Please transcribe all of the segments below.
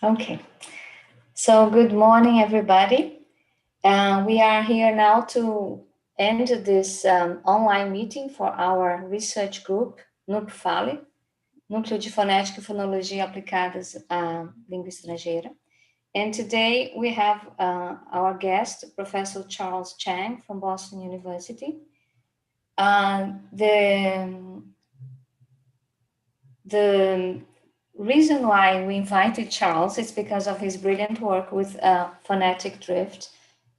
Okay, so good morning, everybody. We are here now to end this online meeting for our research group, NUPFALE, Núcleo de Fonética e Fonologia Aplicadas à Língua Estrangeira. And today we have our guest, Professor Charles Chang from Boston University. The reason why we invited Charles is because of his brilliant work with phonetic drift.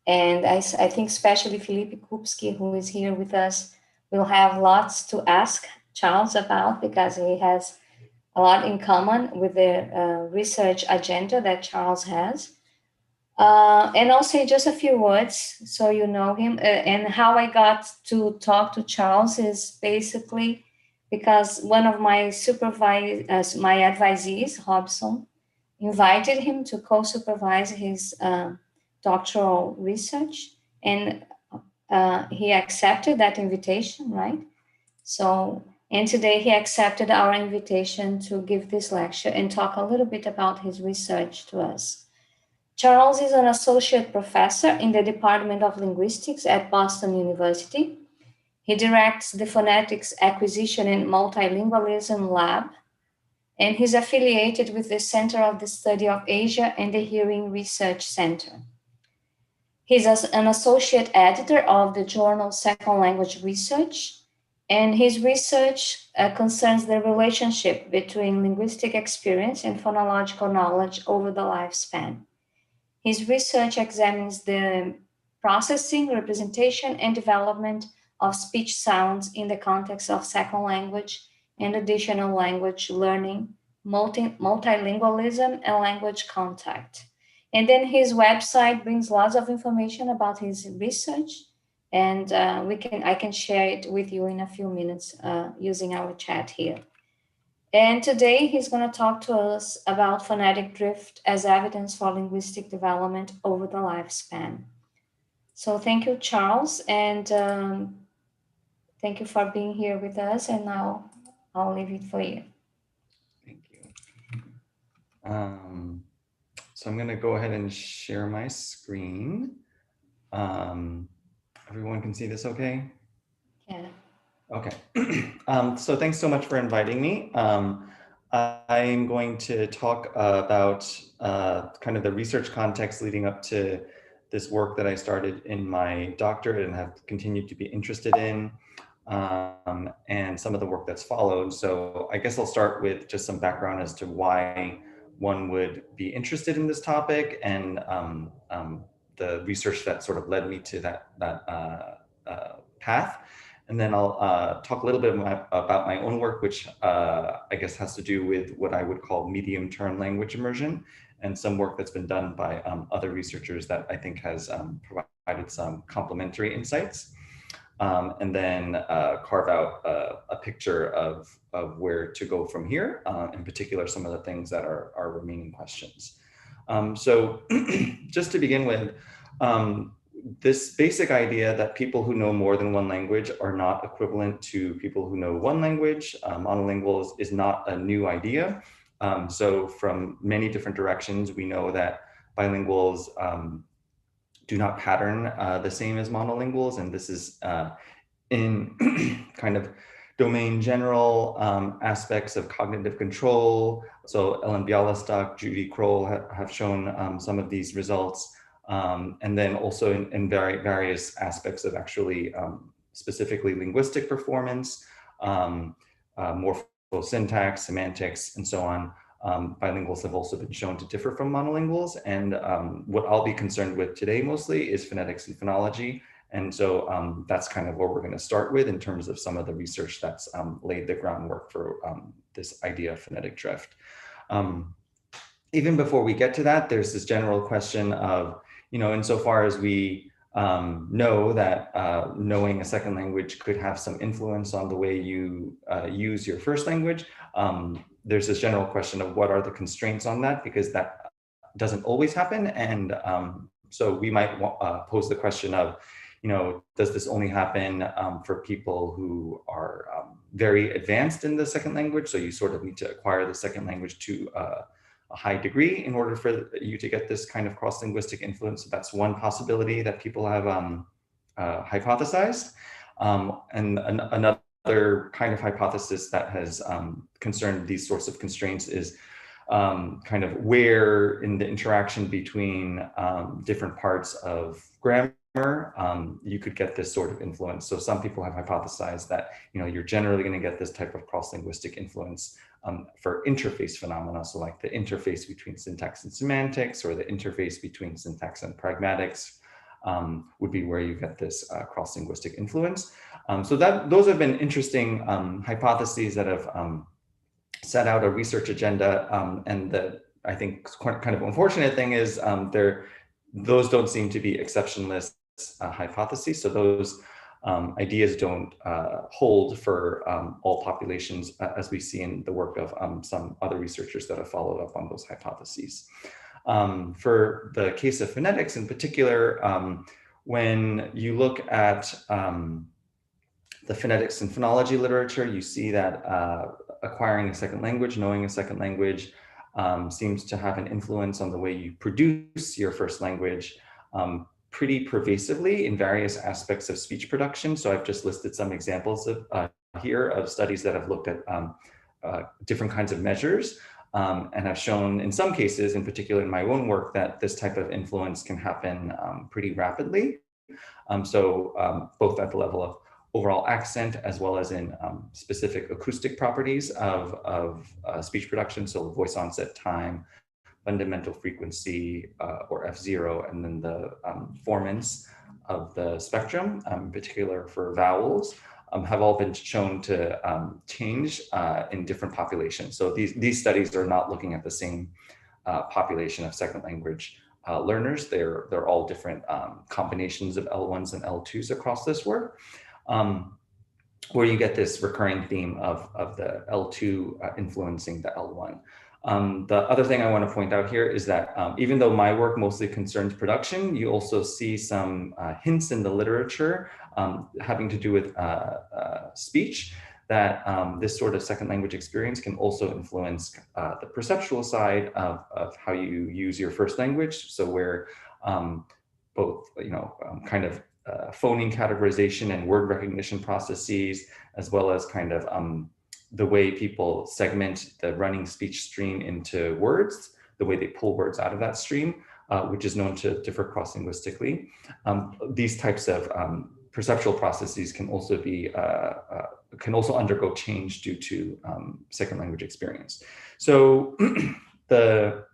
And I think especially Felipe Kupski, who is here with us, will have lots to ask Charles about because he has a lot in common with the research agenda that Charles has. And I'll say just a few words so you know him. And how I got to talk to Charles is basically because one of my my advisees, Hobson, invited him to co-supervise his doctoral research, and he accepted that invitation, right? So, and today he accepted our invitation to give this lecture and talk a little bit about his research to us. Charles is an associate professor in the Department of Linguistics at Boston University. He directs the Phonetics Acquisition and Multilingualism Lab, and he's affiliated with the Center of the Study of Asia and the Hearing Research Center. He's an associate editor of the journal Second Language Research, and his research concerns the relationship between linguistic experience and phonological knowledge over the lifespan. His research examines the processing, representation, and development of speech sounds in the context of second language and additional language learning, multilingualism, and language contact. And then his website brings lots of information about his research, and I can share it with you in a few minutes using our chat here. And today he's going to talk to us about phonetic drift as evidence for linguistic development over the lifespan. So thank you, Charles, and thank you for being here with us. And now I'll leave it for you. Thank you. So I'm going to go ahead and share my screen. Everyone can see this okay? Yeah. Okay. So thanks so much for inviting me. I'm going to talk about kind of the research context leading up to this work that I started in my doctorate and have continued to be interested in, and some of the work that's followed. So I guess I'll start with just some background as to why one would be interested in this topic and the research that sort of led me to that path. And then I'll talk a little bit about my own work, which I guess has to do with what I would call medium-term language immersion, and some work that's been done by other researchers that I think has provided some complementary insights. And then carve out a picture of where to go from here, in particular, some of the things that are remaining questions. So just to begin with, this basic idea that people who know more than one language are not equivalent to people who know one language, monolinguals, is not a new idea. So from many different directions, we know that bilinguals do not pattern the same as monolinguals, and this is in kind of domain general aspects of cognitive control. So Ellen Bialystok, Judy Kroll have shown some of these results. And then also in various aspects of actually specifically linguistic performance, morphosyntax, semantics, and so on. Bilinguals have also been shown to differ from monolinguals. And what I'll be concerned with today mostly is phonetics and phonology. And so that's kind of where we're going to start with in terms of some of the research that's laid the groundwork for this idea of phonetic drift. Even before we get to that, there's this general question of, insofar as we know that knowing a second language could have some influence on the way you use your first language, there's this general question of what are the constraints on that, because that doesn't always happen. And so we might pose the question of, does this only happen for people who are very advanced in the second language? So you sort of need to acquire the second language to a high degree in order for you to get this kind of cross-linguistic influence. So that's one possibility that people have hypothesized. And another kind of hypothesis that has concerned these sorts of constraints is kind of where in the interaction between different parts of grammar you could get this sort of influence. So some people have hypothesized that you're generally going to get this type of cross-linguistic influence for interface phenomena. So like the interface between syntax and semantics, or the interface between syntax and pragmatics would be where you get this cross-linguistic influence. So those have been interesting hypotheses that have set out a research agenda, and the I think kind of unfortunate thing is those don't seem to be exceptionless hypotheses. So those ideas don't hold for all populations, as we see in the work of some other researchers that have followed up on those hypotheses. For the case of phonetics in particular, when you look at the phonetics and phonology literature, you see that acquiring a second language, knowing a second language, seems to have an influence on the way you produce your first language pretty pervasively in various aspects of speech production. So I've just listed some examples of here of studies that have looked at different kinds of measures and have shown in some cases, in particular in my own work, that this type of influence can happen pretty rapidly. Both at the level of overall accent, as well as in specific acoustic properties of speech production, so voice onset time, fundamental frequency, or F0, and then the formants of the spectrum, in particular for vowels, have all been shown to change in different populations. So these studies are not looking at the same population of second language learners. They're all different combinations of L1s and L2s across this work. Where you get this recurring theme of the L2 influencing the L1. The other thing I want to point out here is that even though my work mostly concerns production, you also see some hints in the literature having to do with speech, that this sort of second language experience can also influence the perceptual side of how you use your first language. So where both, kind of phoneme categorization and word recognition processes, as well as kind of the way people segment the running speech stream into words, the way they pull words out of that stream, which is known to differ cross-linguistically. These types of perceptual processes can also be can also undergo change due to second language experience. So the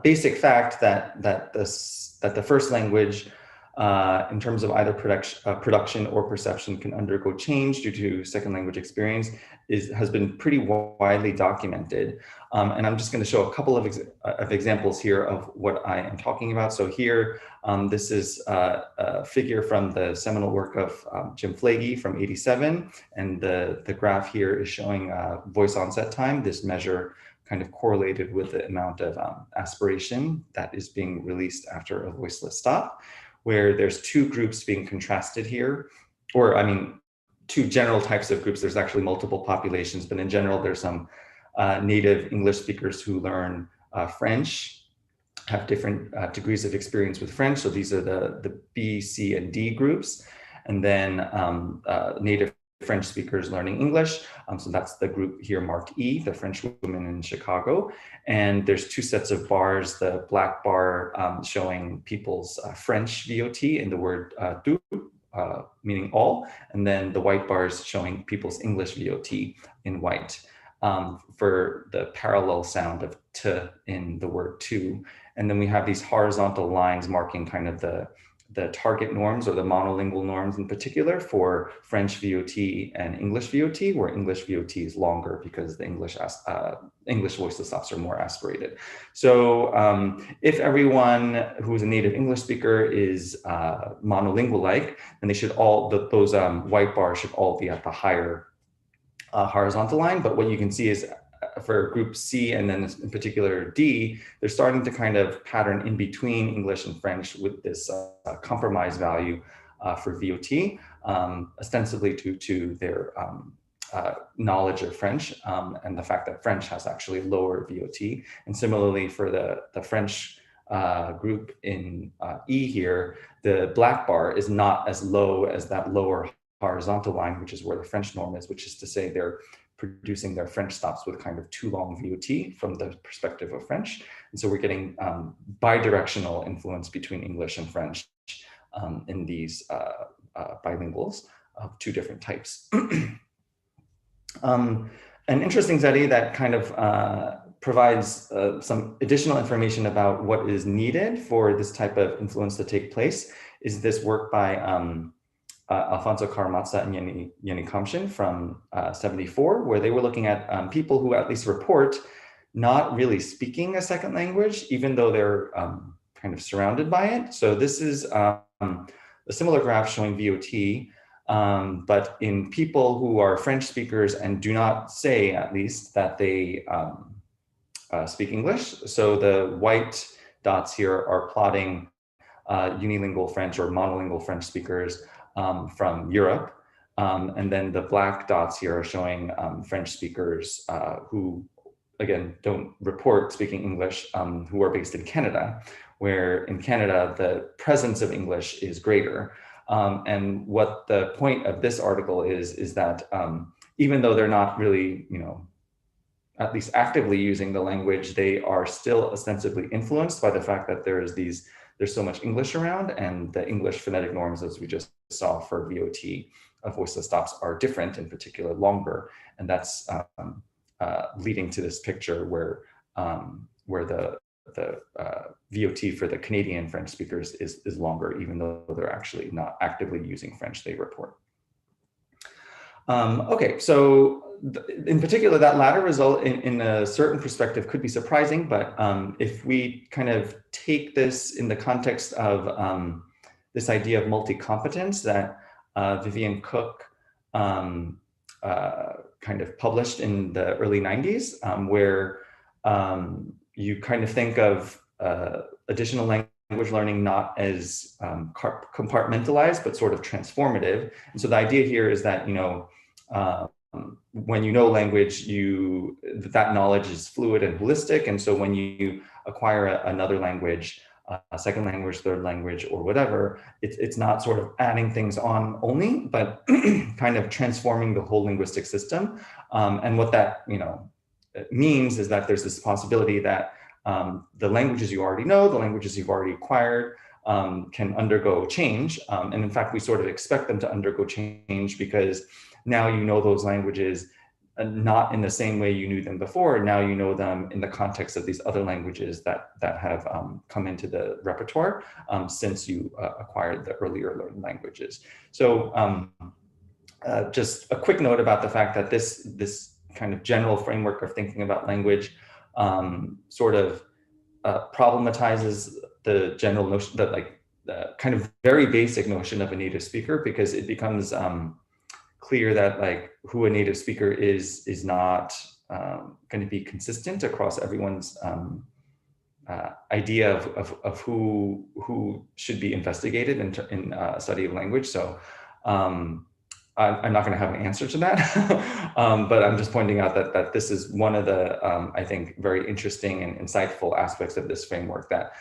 basic fact that the first language, in terms of either production or perception, can undergo change due to second language experience has been pretty widely documented. And I'm just going to show a couple of examples here of what I am talking about. So here, this is a figure from the seminal work of Jim Flagey from '87. And the graph here is showing voice onset time, this measure kind of correlated with the amount of aspiration that is being released after a voiceless stop, where there's two groups being contrasted here, or I mean, two general types of groups. There's actually multiple populations, but in general, there's some native English speakers who learn French, have different degrees of experience with French. So these are the B, C, and D groups. And then native French speakers learning English. So that's the group here marked E, the French women in Chicago. And there's two sets of bars, the black bar showing people's French VOT in the word tout, meaning all, and then the white bars showing people's English VOT in white for the parallel sound of t in the word to. And then we have these horizontal lines marking kind of the target norms, or the monolingual norms in particular, for French VOT and English VOT, where English VOT is longer because the English voiceless stops are more aspirated. So if everyone who is a native English speaker is monolingual-like, then they should all, those white bars should all be at the higher horizontal line. But what you can see is for group C, and then in particular D, they're starting to kind of pattern in between English and French with this compromise value for VOT, ostensibly due to their knowledge of French, and the fact that French has actually lower VOT. And similarly for the French group in E here, the black bar is not as low as that lower horizontal line, which is where the French norm is, which is to say they're producing their French stops with kind of too long VOT from the perspective of French. And so we're getting bidirectional influence between English and French in these bilinguals of two different types. An interesting study that kind of provides some additional information about what is needed for this type of influence to take place is this work by Alfonso Karamazza and Jenny Kamshin from 74, where they were looking at people who at least report not really speaking a second language, even though they're kind of surrounded by it. So this is a similar graph showing VOT, but in people who are French speakers and do not say, at least, that they speak English. So the white dots here are plotting unilingual French or monolingual French speakers from Europe. And then the black dots here are showing French speakers who, again, don't report speaking English, who are based in Canada, where in Canada, the presence of English is greater. And what the point of this article is that even though they're not really, at least actively using the language, they are still ostensibly influenced by the fact that there's so much English around, and the English phonetic norms, as we just saw for VOT of voiceless stops, are different, in particular longer. And that's leading to this picture where the VOT for the Canadian French speakers is longer, even though they're actually not actively using French, they report. Okay, so in particular, that latter result in a certain perspective could be surprising, but if we kind of take this in the context of this idea of multi-competence that Vivian Cook kind of published in the early 90s, where you kind of think of additional language learning not as compartmentalized, but sort of transformative. And so the idea here is that, when you know language, that knowledge is fluid and holistic. And so when you acquire another language, a second language, third language, or whatever, it's not sort of adding things on only, but kind of transforming the whole linguistic system. And what that means is that there's this possibility that the languages you already know, the languages you've already acquired, can undergo change. And in fact, we sort of expect them to undergo change because now you know those languages not in the same way you knew them before. Now you know them in the context of these other languages that have come into the repertoire since you acquired the earlier learned languages. So just a quick note about the fact that this kind of general framework of thinking about language sort of problematizes the general notion, that the kind of very basic notion of a native speaker, because it becomes clear that who a native speaker is not going to be consistent across everyone's idea of who should be investigated in study of language. So I'm not going to have an answer to that, but I'm just pointing out that this is one of the, I think, very interesting and insightful aspects of this framework, that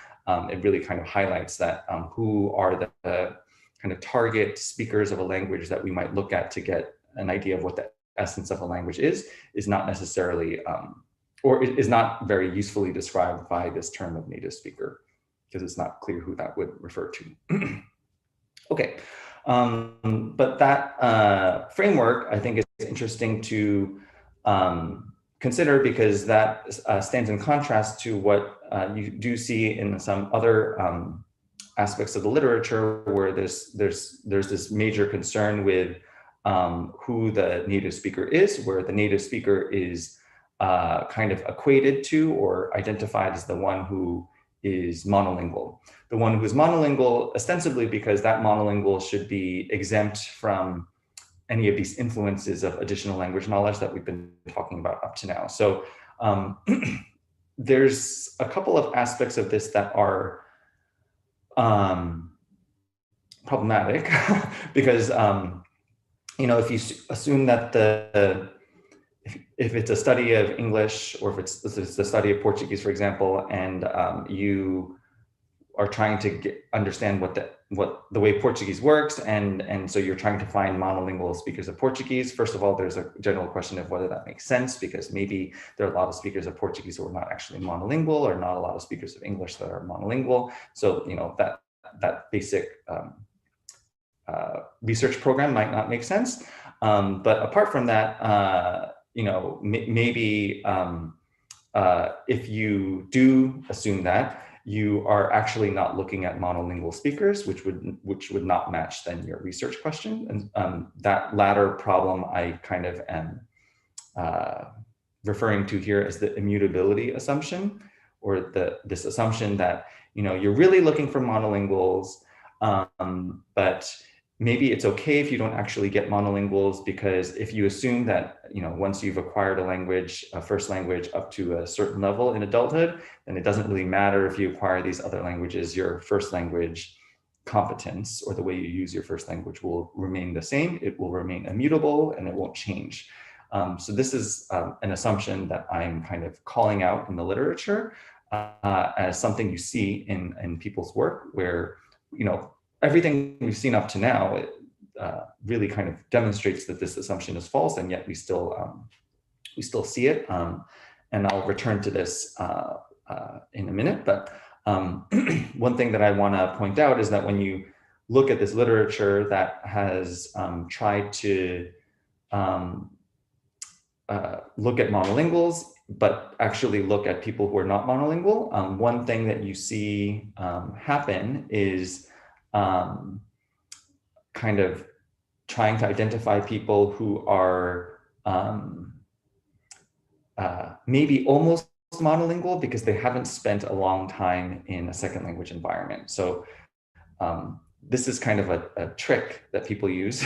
it really kind of highlights that who are the kind of target speakers of a language that we might look at to get an idea of what the essence of a language is not necessarily, or is not very usefully described by this term of native speaker, because it's not clear who that would refer to. Okay. But that framework, I think, is interesting to consider, because that stands in contrast to what you do see in some other aspects of the literature, where there's this major concern with who the native speaker is, where the native speaker is kind of equated to or identified as the one who is monolingual. The one who is monolingual, ostensibly because that monolingual should be exempt from any of these influences of additional language knowledge that we've been talking about up to now. So there's a couple of aspects of this that are problematic because if you assume that if it's a study of English, or if it's the study of Portuguese, for example, and you are trying to understand what the way Portuguese works, and so you're trying to find monolingual speakers of Portuguese. First of all, there's a general question of whether that makes sense, because maybe there are a lot of speakers of Portuguese who are not actually monolingual, or not a lot of speakers of English that are monolingual. So that basic research program might not make sense. But apart from that, maybe if you do assume that, you are actually not looking at monolingual speakers, which would not match then your research question. And that latter problem I kind of am referring to here as the immutability assumption, or this assumption that you're really looking for monolinguals, but maybe it's okay if you don't actually get monolinguals, because if you assume that once you've acquired a first language up to a certain level in adulthood, then it doesn't really matter if you acquire these other languages. Your first language competence, or the way you use your first language, will remain the same. It will remain immutable, and it won't change. So this is an assumption that I'm kind of calling out in the literature as something you see in people's work, where everything we've seen up to now really kind of demonstrates that this assumption is false, and yet we still see it. And I'll return to this in a minute. But one thing that I want to point out is that when you look at this literature that has tried to look at monolinguals, but actually look at people who are not monolingual, one thing that you see happen is kind of trying to identify people who are maybe almost monolingual because they haven't spent a long time in a second language environment. So this is kind of a trick that people use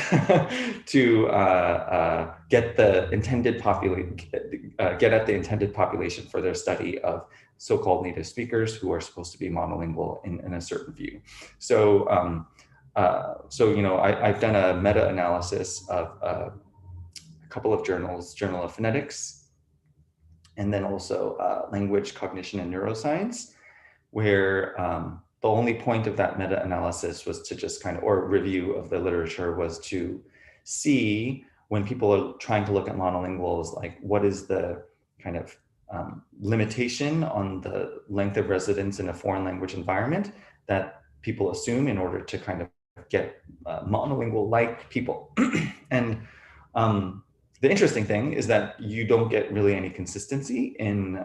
to get the intended get at the intended population for their study of so-called native speakers who are supposed to be monolingual in a certain view. So, I've done a meta-analysis of a couple of journals, Journal of Phonetics, and then also Language, Cognition, and Neuroscience, where the only point of that meta-analysis was to just or review of the literature, was to see when people are trying to look at monolinguals, like what is the kind of limitation on the length of residence in a foreign language environment that people assume in order to kind of get monolingual-like people. And the interesting thing is that you don't get really any consistency in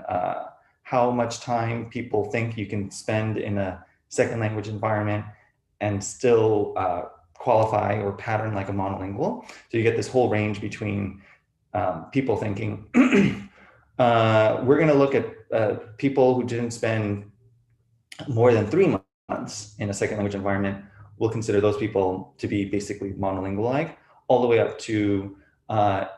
how much time people think you can spend in a second language environment and still qualify or pattern like a monolingual. So you get this whole range between people thinking, we're going to look at people who didn't spend more than 3 months in a second language environment. We'll consider those people to be basically monolingual-like, all the way up to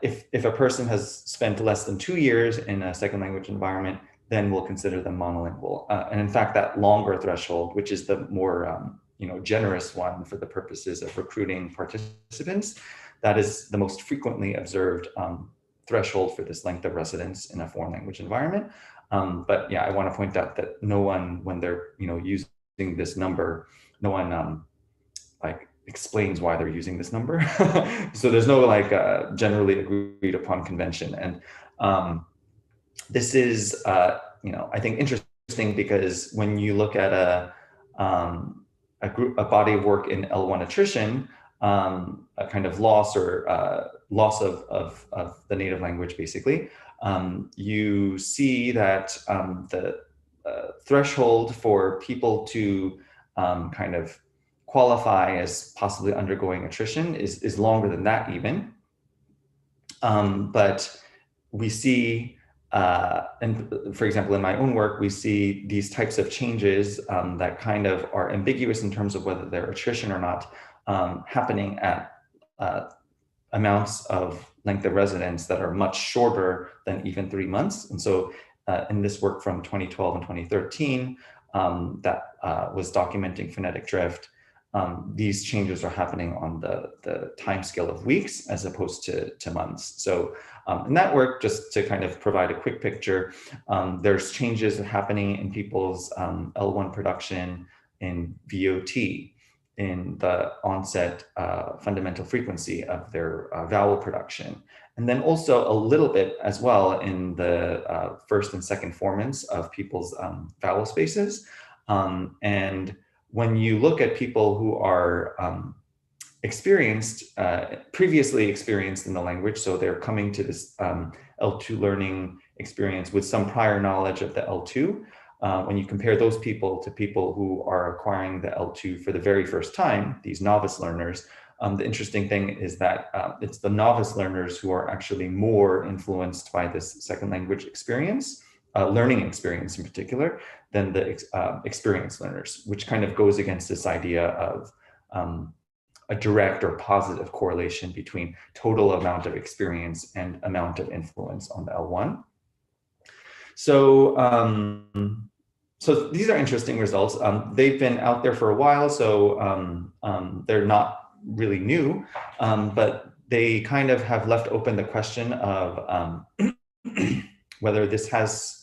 if a person has spent less than 2 years in a second language environment, then we'll consider them monolingual. And in fact, that longer threshold, which is the more generous one for the purposes of recruiting participants, that is the most frequently observed threshold for this length of residence in a foreign language environment. But yeah, I want to point out that no one, when they're using this number, no one explains why they're using this number. So there's no generally agreed upon convention. And this is, I think interesting, because when you look at a body of work in L1 attrition, a kind of loss or loss of the native language, basically, you see that the threshold for people to kind of qualify as possibly undergoing attrition is longer than that even. But we see, and for example, in my own work, we see these types of changes that kind of are ambiguous in terms of whether they're attrition or not, happening at amounts of length of residence that are much shorter than even 3 months. And so in this work from 2012 and 2013, that was documenting phonetic drift, these changes are happening on the time scale of weeks as opposed to months. So in that work, just to kind of provide a quick picture, there's changes happening in people's L1 production in VOT, in the onset fundamental frequency of their vowel production. And then also a little bit as well in the first and second formants of people's vowel spaces. And when you look at people who are previously experienced in the language, so they're coming to this L2 learning experience with some prior knowledge of the L2, when you compare those people to people who are acquiring the L2 for the very first time, these novice learners, the interesting thing is that it's the novice learners who are actually more influenced by this second language experience, learning experience in particular, than the experienced learners, which kind of goes against this idea of a direct or positive correlation between total amount of experience and amount of influence on the L1. So, so these are interesting results. They've been out there for a while, so they're not really new, but they kind of have left open the question of whether this has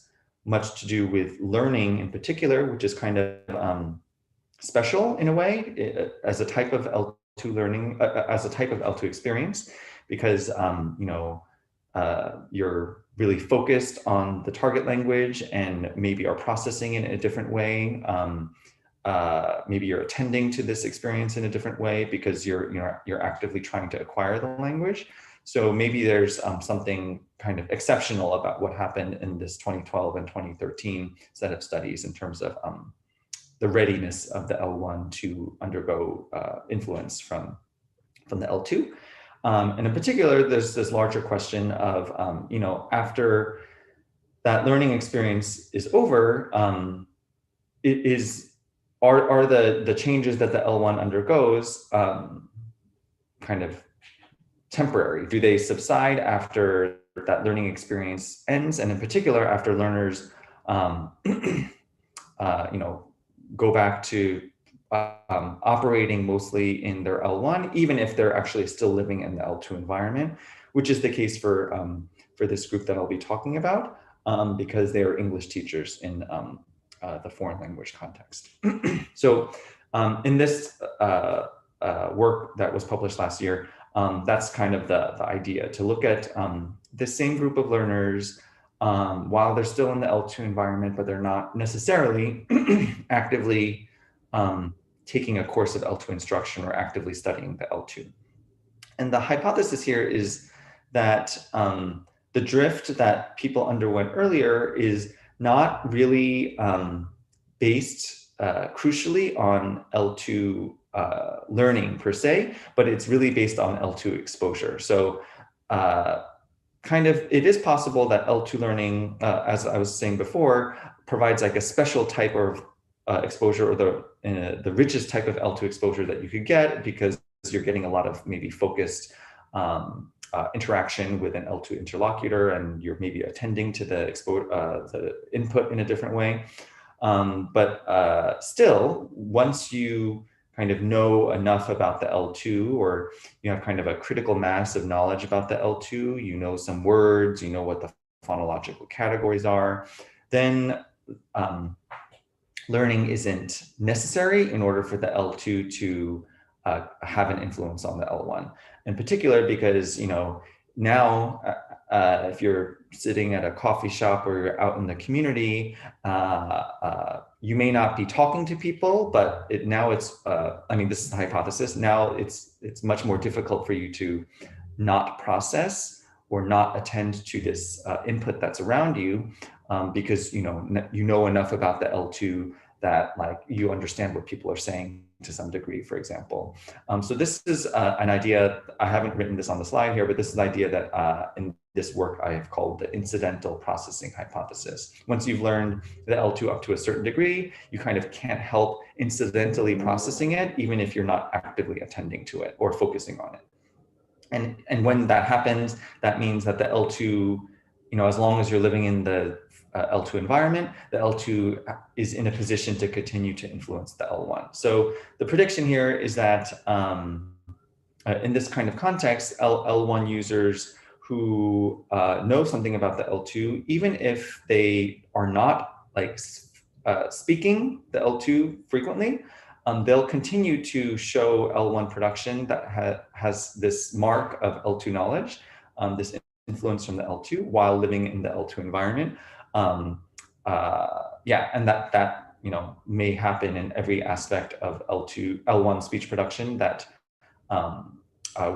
much to do with learning in particular, which is kind of special in a way, as a type of L2 learning, as a type of L2 experience, because you know, you're really focused on the target language and maybe are processing it in a different way. Maybe you're attending to this experience in a different way because you're actively trying to acquire the language. So maybe there's something kind of exceptional about what happened in this 2012 and 2013 set of studies in terms of the readiness of the L1 to undergo influence from the L2. And in particular, there's this larger question of, you know, after that learning experience is over, are the changes that the L1 undergoes kind of temporary? Do they subside after that learning experience ends? And in particular, after learners, you know, go back to operating mostly in their L1, even if they're actually still living in the L2 environment, which is the case for this group that I'll be talking about, because they are English teachers in the foreign language context. So in this work that was published last year, that's kind of the idea, to look at the same group of learners while they're still in the L2 environment, but they're not necessarily actively taking a course of L2 instruction or actively studying the L2. And the hypothesis here is that the drift that people underwent earlier is not really based crucially on L2 learning per se, but it's really based on L2 exposure. So kind of, it is possible that L2 learning, as I was saying before, provides like a special type of exposure, or the richest type of L2 exposure that you could get, because you're getting a lot of maybe focused interaction with an L2 interlocutor, and you're maybe attending to the input in a different way. But still, once you kind of know enough about the L2, or you have kind of a critical mass of knowledge about the L2, you know some words, you know what the phonological categories are, then learning isn't necessary in order for the L2 to have an influence on the L1. In particular, because, you know, now if you're sitting at a coffee shop or you're out in the community, you may not be talking to people, but now it's, I mean, this is the hypothesis. Now it's much more difficult for you to not process or not attend to this input that's around you, because you know enough about the L2 that like you understand what people are saying to some degree, for example. So this is an idea, I haven't written this on the slide here, but this is an idea that in this work I have called the incidental processing hypothesis. Once you've learned the L2 up to a certain degree, you kind of can't help incidentally processing it, even if you're not actively attending to it or focusing on it. And when that happens, that means that the L2, you know, as long as you're living in the L2 environment, the L2 is in a position to continue to influence the L1. So the prediction here is that in this kind of context, L1 users who know something about the L2, even if they are not like speaking the L2 frequently, they'll continue to show L1 production that has this mark of L2 knowledge, this influence from the L2 while living in the L2 environment. Yeah, and that may happen in every aspect of L1 speech production that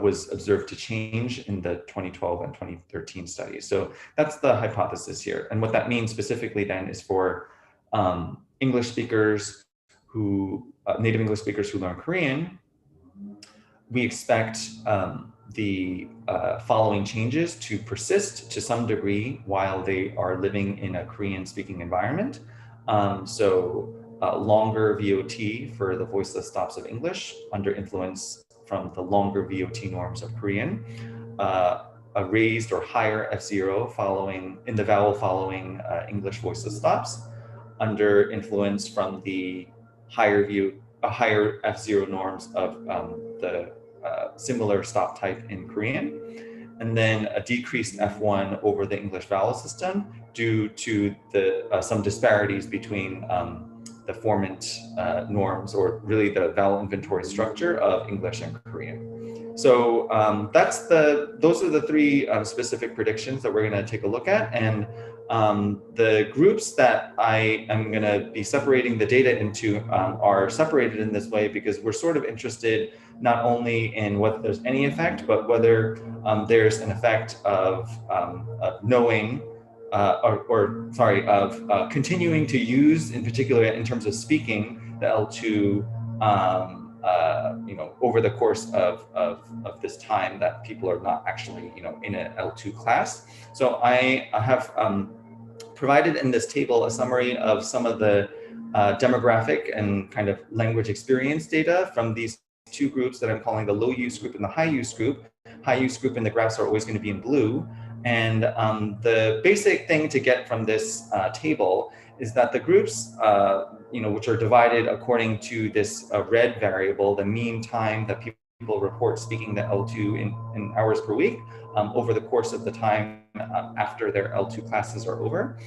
was observed to change in the 2012 and 2013 studies. So that's the hypothesis here. And what that means specifically then is for English speakers native English speakers who learn Korean, we expect the following changes to persist to some degree while they are living in a Korean speaking environment. Longer VOT for the voiceless stops of English under influence from the longer VOT norms of Korean, a raised or higher F0 in the vowel following English voiceless stops under influence from the higher F0 norms of the similar stop type in Korean, and then a decreased F1 over the English vowel system due to some disparities between the formant norms, or really the vowel inventory structure of English and Korean. So those are the three specific predictions that we're going to take a look at. And the groups that I am going to be separating the data into are separated in this way because we're sort of interested not only in whether there's any effect, but whether there's an effect of knowing continuing to use, in particular in terms of speaking, the L2 over the course of this time that people are not actually in an L2 class. So I have provided in this table a summary of some of the demographic and kind of language experience data from these two groups that I'm calling the low use group and the high use group. High use group in the graphs are always going to be in blue. And the basic thing to get from this table is that the groups, which are divided according to this red variable, the mean time that people report speaking the L2 in hours per week over the course of the time after their L2 classes are over.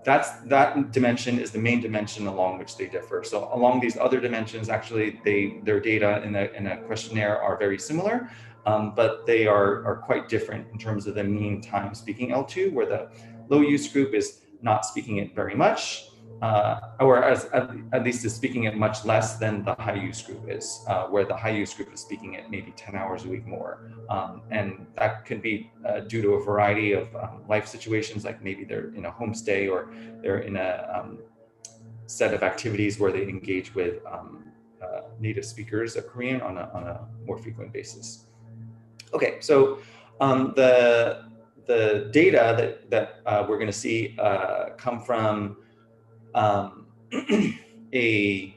That dimension is the main dimension along which they differ. So along these other dimensions, actually, their data in a questionnaire are very similar, but they are quite different in terms of the mean time speaking L2, where the low use group is not speaking it very much, or at least is speaking it much less than the high use group is, where the high use group is speaking it maybe 10 hours a week more. And that could be due to a variety of life situations, like maybe they're in a homestay or they're in a set of activities where they engage with native speakers of Korean on a more frequent basis. Okay, so the data that we're going to see come from a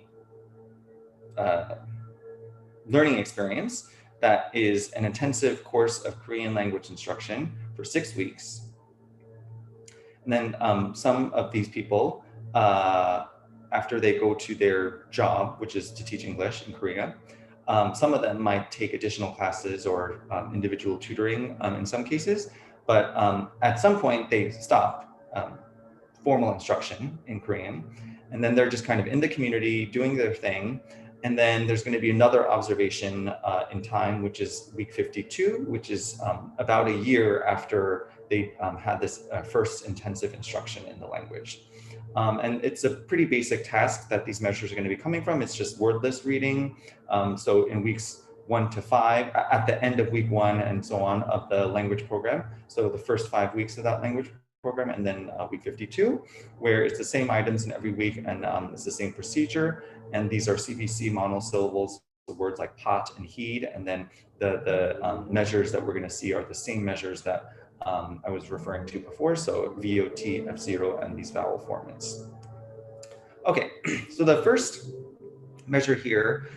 learning experience that is an intensive course of Korean language instruction for 6 weeks. And then some of these people, after they go to their job, which is to teach English in Korea, some of them might take additional classes or individual tutoring in some cases, but at some point they stop formal instruction in Korean, and then they're just kind of in the community doing their thing. And then there's going to be another observation in time, which is week 52, which is about a year after they had this first intensive instruction in the language. And it's a pretty basic task that these measures are going to be coming from. It's just wordless reading. So in weeks 1 to 5, at the end of week 1 and so on of the language program. So the first 5 weeks of that language program, and then week 52, where it's the same items in every week, and it's the same procedure. And these are CVC monosyllables, the words like pot and heed. And then the measures that we're going to see are the same measures that I was referring to before. So VOT, F0, and these vowel formants. Okay, so the first measure here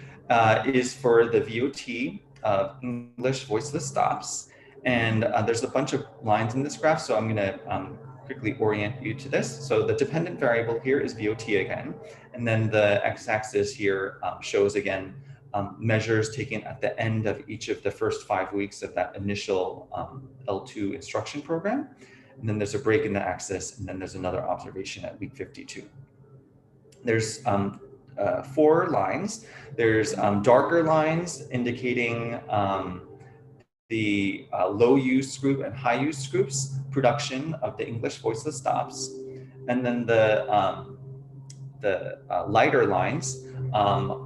is for the VOT of English voiceless stops. And there's a bunch of lines in this graph, so I'm going to quickly orient you to this. So the dependent variable here is VOT again, and then the x-axis here shows again measures taken at the end of each of the first 5 weeks of that initial L2 instruction program. And then there's a break in the axis, and then there's another observation at week 52. There's 4 lines. There's darker lines indicating the low use group and high use groups production of the English voiceless stops. And then the lighter lines,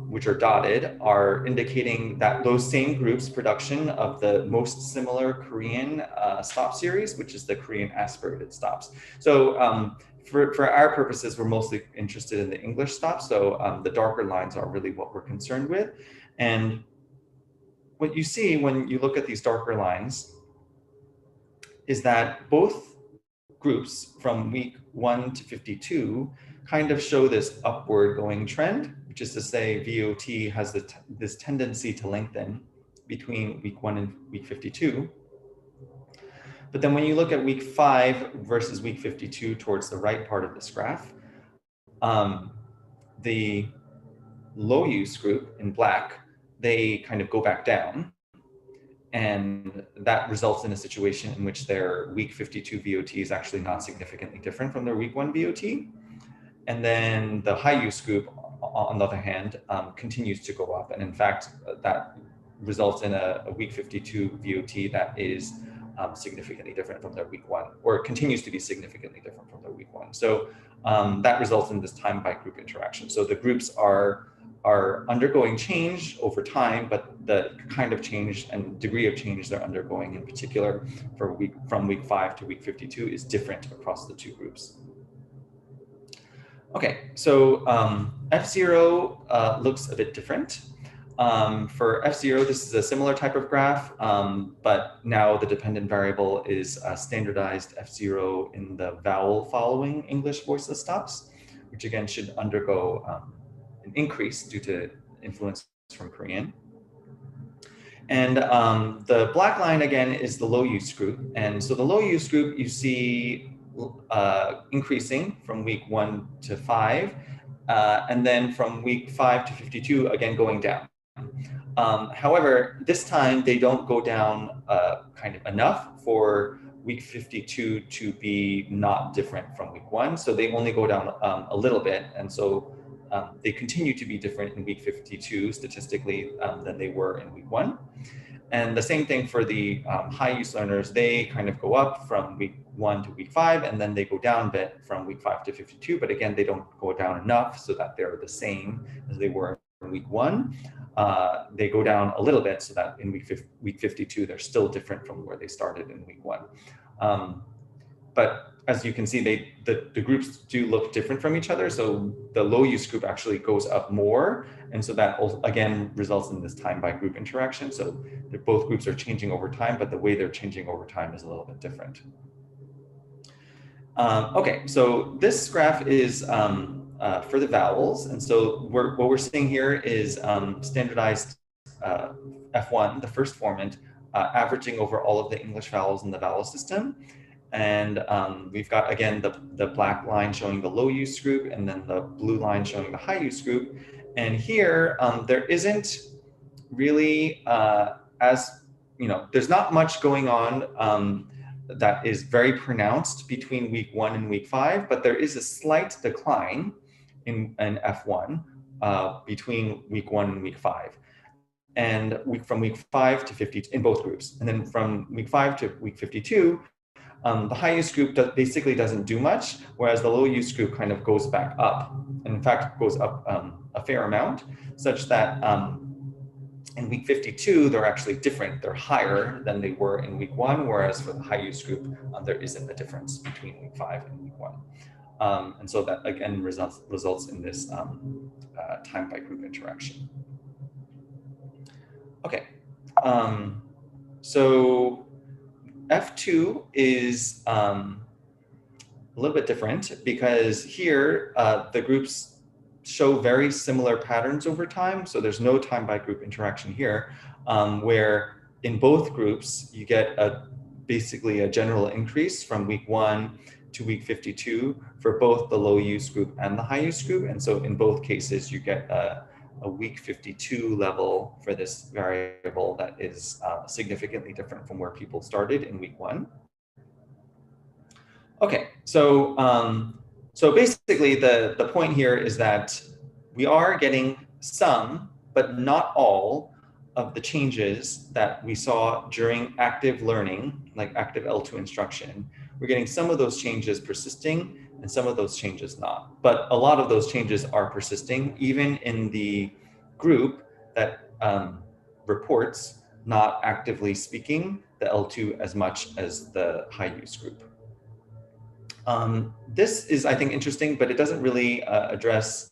which are dotted, are indicating that those same groups production of the most similar Korean stop series, which is the Korean aspirated stops. So for our purposes, we're mostly interested in the English stops. So the darker lines are really what we're concerned with. And what you see when you look at these darker lines is that both groups from week 1 to 52 kind of show this upward going trend, which is to say VOT has this tendency to lengthen between week 1 and week 52. But then when you look at week 5 versus week 52 towards the right part of this graph, the low use group in black, they kind of go back down. And that results in a situation in which their week 52 VOT is actually not significantly different from their week 1 VOT. And then the high use group, on the other hand, continues to go up. And in fact, that results in a week 52 VOT that is significantly different from their week 1, or continues to be significantly different from their week 1. So that results in this time by group interaction. So the groups are undergoing change over time, but the kind of change and degree of change they're undergoing in particular from week 5 to week 52 is different across the 2 groups. Okay, so F0 looks a bit different. For F0, this is a similar type of graph, but now the dependent variable is standardized F0 in the vowel following English voiceless stops, which again should undergo an increase due to influence from Korean. And the black line again is the low use group. And so the low use group you see increasing from week 1 to 5, and then from week 5 to 52 again going down. However, this time they don't go down kind of enough for week 52 to be not different from week 1. So they only go down a little bit. And so they continue to be different in week 52 statistically than they were in week 1. And the same thing for the high use learners, they kind of go up from week 1 to week 5, and then they go down a bit from week 5 to 52. But again, they don't go down enough so that they're the same as they were in week 1. They go down a little bit so that in week 52, they're still different from where they started in week 1. But as you can see, the groups do look different from each other. So the low use group actually goes up more. And so that also, again, results in this time by group interaction. So both groups are changing over time, but the way they're changing over time is a little bit different. Okay, so this graph is for the vowels. And so what we're seeing here is standardized F1, the first formant, averaging over all of the English vowels in the vowel system. And we've got, again, the black line showing the low use group, and then the blue line showing the high use group. And here, there isn't really, there's not much going on that is very pronounced between week 1 and week 5, but there is a slight decline in F1 between week 1 and week 5. And from week 5 to 50 in both groups. And then from week 5 to week 52, the high use group basically doesn't do much, whereas the low use group kind of goes back up, and in fact goes up a fair amount, such that in week 52, they're actually different. They're higher than they were in week 1, whereas for the high use group, there isn't a difference between week 5 and week 1. And so that again results in this time by group interaction. Okay, so F2 is a little bit different because here the groups show very similar patterns over time. So there's no time by group interaction here, where in both groups you get basically a general increase from week 1 to week 52 for both the low use group and the high use group. And so in both cases, you get a week 52 level for this variable that is significantly different from where people started in week 1. Okay, so basically the point here is that we are getting some, but not all, of the changes that we saw during active learning, like active L2 instruction. We're getting some of those changes persisting and some of those changes not. But a lot of those changes are persisting, even in the group that reports not actively speaking the L2 as much as the high use group. This is, I think, interesting, but it doesn't really address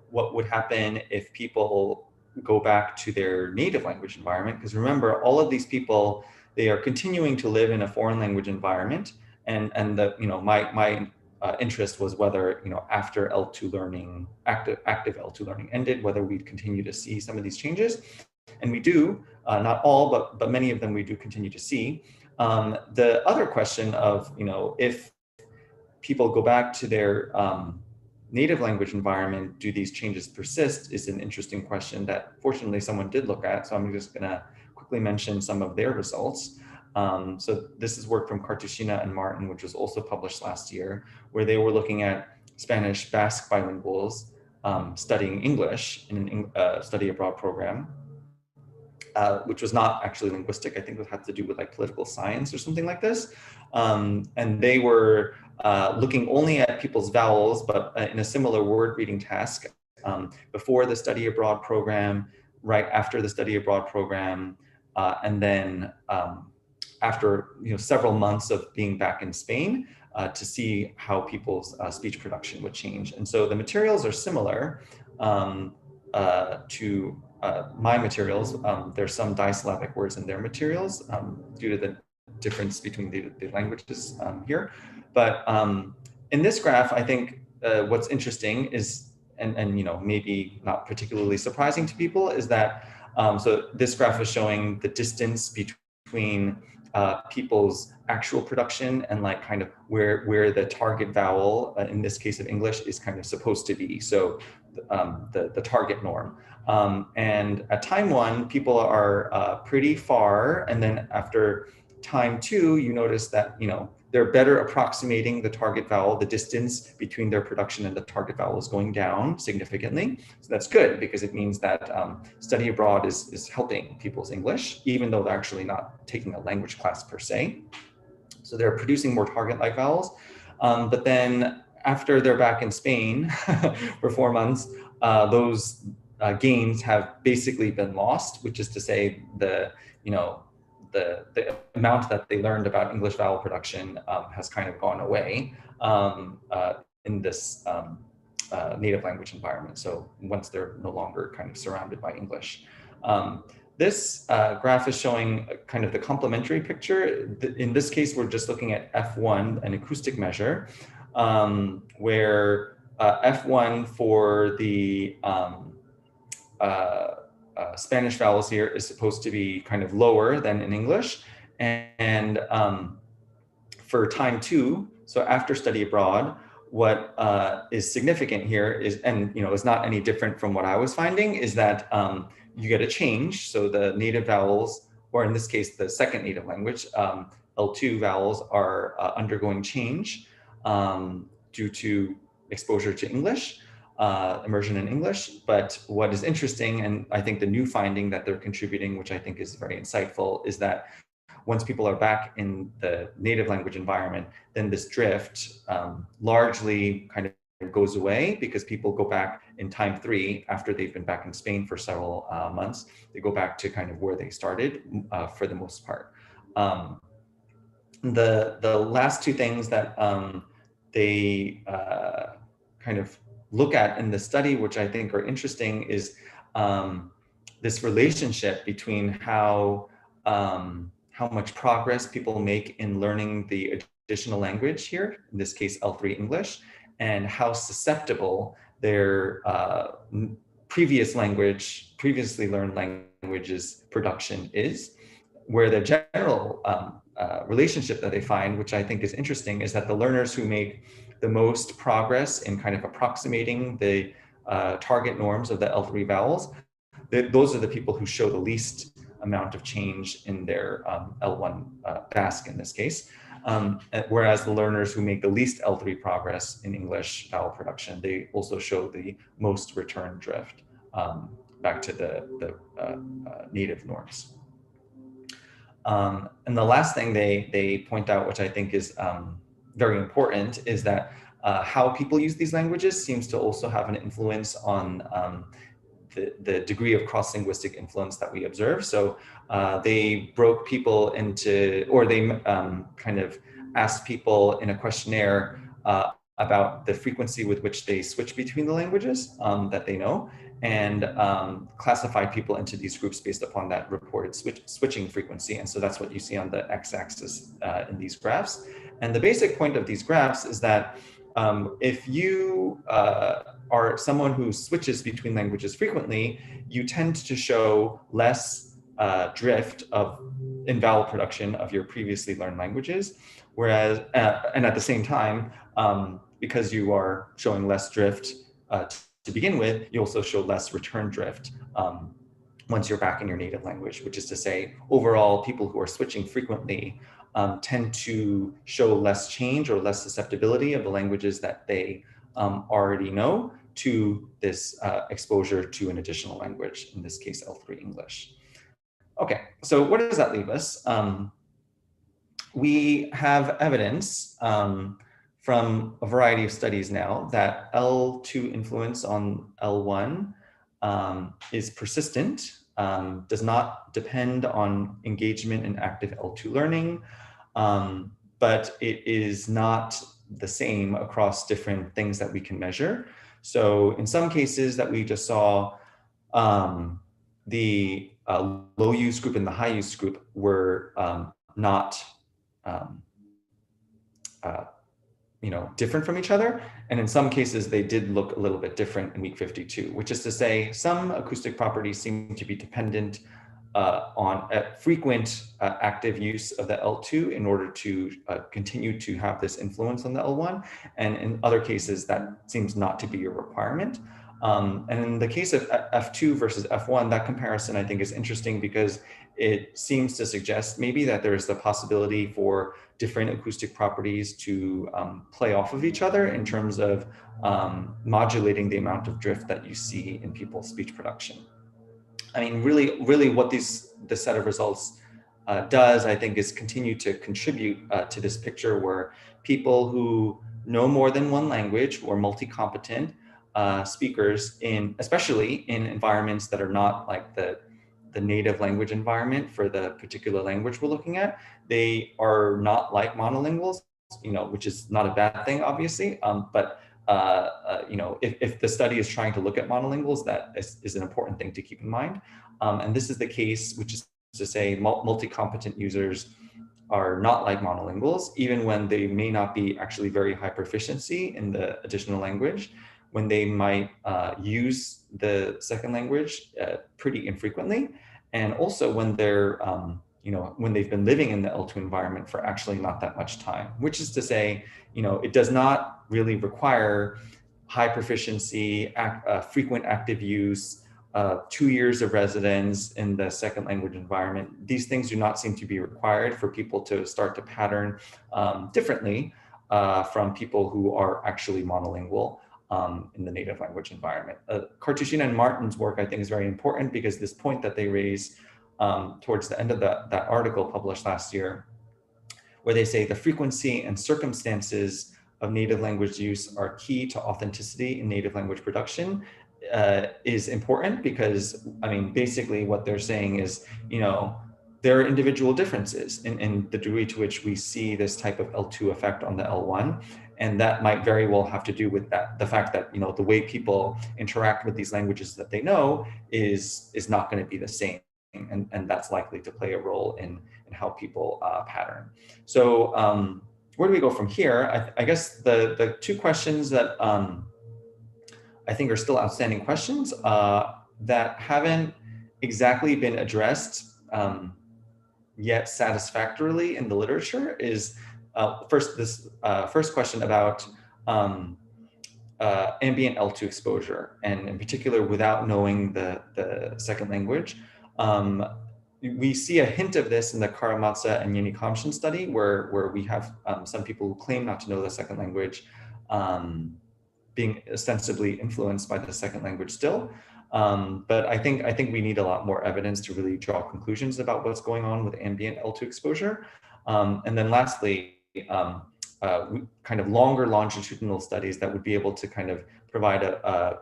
what would happen if people go back to their native language environment. Because remember, all of these people, they are continuing to live in a foreign language environment. And the, my interest was whether, after L2 learning, active L2 learning ended, whether we'd continue to see some of these changes. And we do, not all, but many of them we do continue to see. The other question of, if people go back to their native language environment, do these changes persist, is an interesting question that fortunately someone did look at. So I'm just gonna quickly mention some of their results. So this is work from Cartushina and Martin, which was also published last year, where they were looking at Spanish Basque bilinguals studying English in a study abroad program, which was not actually linguistic. I think it had to do with like political science or something like this. And they were looking only at people's vowels, but in a similar word reading task before the study abroad program, right after the study abroad program, and then after several months of being back in Spain to see how people's speech production would change. And so the materials are similar to my materials. There's some disyllabic words in their materials due to the difference between the languages here. But in this graph, I think what's interesting is, and maybe not particularly surprising to people, is that so this graph is showing the distance between people's actual production and like kind of where the target vowel, in this case of English, is kind of supposed to be. So the target norm. And at time 1, people are pretty far. And then after time 2, you notice that, they're better approximating the target vowel. The distance between their production and the target vowel is going down significantly. So that's good, because it means that study abroad is helping people's English, even though they're actually not taking a language class per se. So they're producing more target-like vowels. But then after they're back in Spain for 4 months, those gains have basically been lost, which is to say the amount that they learned about English vowel production has kind of gone away in this native language environment. So once they're no longer kind of surrounded by English. This graph is showing kind of the complementary picture. In this case, we're just looking at F1, an acoustic measure, where F1 for the Spanish vowels here is supposed to be kind of lower than in English. And for time 2, so after study abroad, what is significant here is, and is not any different from what I was finding, is that you get a change. So the native vowels, or in this case, the second native language, L2 vowels are undergoing change due to exposure to English. Immersion in English. But what is interesting, and I think the new finding that they're contributing, which I think is very insightful, is that once people are back in the native language environment, then this drift largely kind of goes away, because people go back in time 3 after they've been back in Spain for several months. They go back to kind of where they started for the most part. The last 2 things that they kind of look at in the study, which I think are interesting, is this relationship between how much progress people make in learning the additional language here, in this case L3 English, and how susceptible their previously learned languages production is, where the general relationship that they find, which I think is interesting, is that the learners who make the most progress in kind of approximating the target norms of the L3 vowels, those are the people who show the least amount of change in their L1 Basque in this case. Whereas the learners who make the least L3 progress in English vowel production, they also show the most return drift back to the native norms. And the last thing they point out, which I think is very important, is that how people use these languages seems to also have an influence on the degree of cross-linguistic influence that we observe. So they broke people into, or they kind of asked people in a questionnaire about the frequency with which they switch between the languages that they know, and classified people into these groups based upon that reported switching frequency. And so that's what you see on the x-axis in these graphs. And the basic point of these graphs is that if you are someone who switches between languages frequently, you tend to show less drift in vowel production of your previously learned languages, whereas, and at the same time, because you are showing less drift to begin with, you also show less return drift once you're back in your native language, which is to say, overall, people who are switching frequently tend to show less change or less susceptibility of the languages that they already know to this exposure to an additional language, in this case, L3 English. Okay, so what does that leave us? We have evidence from a variety of studies now that L2 influence on L1 is persistent, does not depend on engagement in active L2 learning, but it is not the same across different things that we can measure. So in some cases that we just saw, the low use group and the high use group were not different from each other. And in some cases, they did look a little bit different in week 52, which is to say some acoustic properties seem to be dependent on frequent active use of the L2 in order to continue to have this influence on the L1. And in other cases, that seems not to be a requirement. And in the case of F2 versus F1, that comparison I think is interesting because it seems to suggest maybe that there's the possibility for different acoustic properties to play off of each other in terms of modulating the amount of drift that you see in people's speech production. I mean, really what this set of results does, I think, is continue to contribute to this picture where people who know more than one language or multi-competent speakers, especially in environments that are not like the native language environment for the particular language we're looking at, they are not like monolinguals, which is not a bad thing, obviously, but if the study is trying to look at monolinguals, that is an important thing to keep in mind. And this is the case, which is to say multi-competent users are not like monolinguals, even when they may not be actually very high proficiency in the additional language, when they might use the second language pretty infrequently. And also when they're, when they've been living in the L2 environment for actually not that much time, which is to say, it does not really require high proficiency, frequent active use, 2 years of residence in the second language environment. These things do not seem to be required for people to start to pattern differently from people who are actually monolingual in the native language environment. Cartushina and Martin's work, I think, is very important because this point that they raise towards the end of that article published last year, where they say the frequency and circumstances of native language use are key to authenticity in native language production, is important because, I mean, basically what they're saying is, there are individual differences in the degree to which we see this type of L2 effect on the L1. And that might very well have to do with the fact that, the way people interact with these languages that they know is not going to be the same. And that's likely to play a role in how people pattern. So where do we go from here? I guess the two questions that I think are still outstanding questions that haven't exactly been addressed yet satisfactorily in the literature is first question about ambient L2 exposure, and in particular, without knowing the second language. We see a hint of this in the Karamatsa and Yenikomshin study, where we have some people who claim not to know the second language being ostensibly influenced by the second language still. But I think we need a lot more evidence to really draw conclusions about what's going on with ambient L2 exposure. And then lastly, kind of longer longitudinal studies that would be able to kind of provide a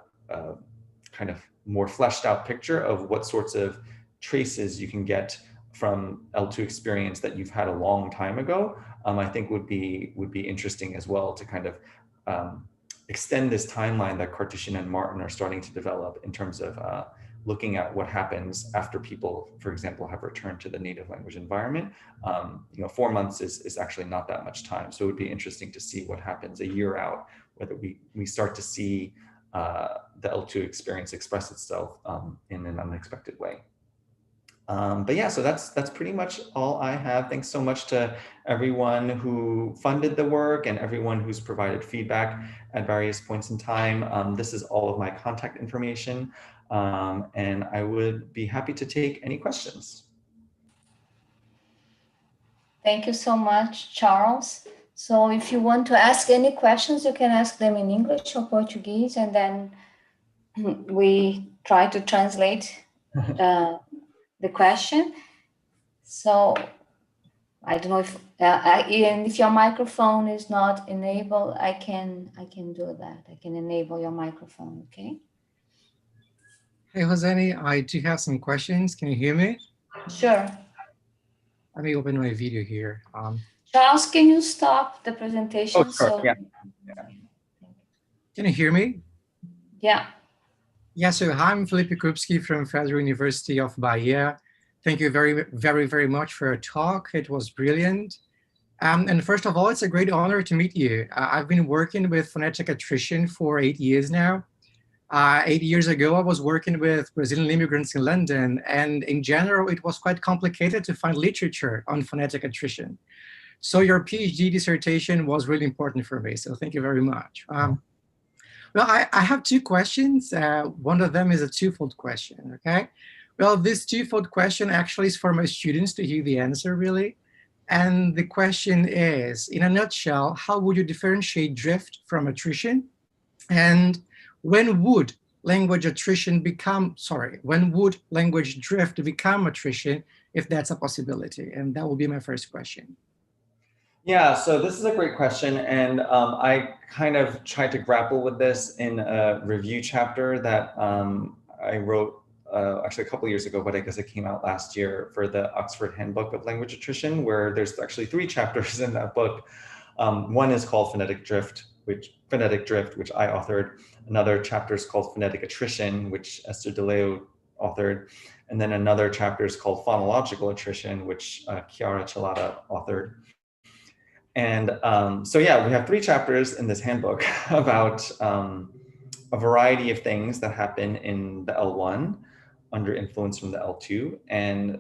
kind of more fleshed out picture of what sorts of traces you can get from L2 experience that you've had a long time ago. I think would be interesting as well to kind of extend this timeline that Cartouchian and Martin are starting to develop in terms of looking at what happens after people, for example, have returned to the native language environment. 4 months is actually not that much time. So it would be interesting to see what happens a year out, whether we start to see the L2 experience express itself in an unexpected way. But yeah, so that's pretty much all I have. Thanks so much to everyone who funded the work and everyone who's provided feedback at various points in time. This is all of my contact information, and I would be happy to take any questions. Thank you so much, Charles. So if you want to ask any questions, you can ask them in English or Portuguese, and then we try to translate the question. So I don't know if and if your microphone is not enabled, I can do that. I can enable your microphone. Okay. Hey, Hosseini, I do have some questions. Can you hear me? Sure. Let me open my video here. Charles, can you stop the presentation? Oh, sure. Yeah. Can you hear me? Yeah. Yeah, so I'm Felipe Krupski from Federal University of Bahia. Thank you very much for your talk. It was brilliant. And first of all, it's a great honor to meet you. I've been working with phonetic attrition for 8 years now. 8 years ago, I was working with Brazilian immigrants in London, and in general, it was quite complicated to find literature on phonetic attrition. So your PhD dissertation was really important for me, so thank you very much. Well, I have two questions. One of them is a twofold question, okay? Well, this twofold question actually is for my students to hear the answer, really. And the question is, in a nutshell, how would you differentiate drift from attrition? And when would language attrition become, when would language drift become attrition, if that's a possibility? And that will be my first question. Yeah, so this is a great question, and I kind of tried to grapple with this in a review chapter that I wrote actually a couple of years ago, but I guess it came out last year for the Oxford Handbook of Language Attrition, where there's actually 3 chapters in that book. One is called Phonetic Drift, which I authored. Another chapter is called Phonetic Attrition, which Esther DeLeo authored. And then another chapter is called Phonological Attrition, which Chiara Celata authored. And so yeah, we have 3 chapters in this handbook about a variety of things that happen in the L1 under influence from the L2, and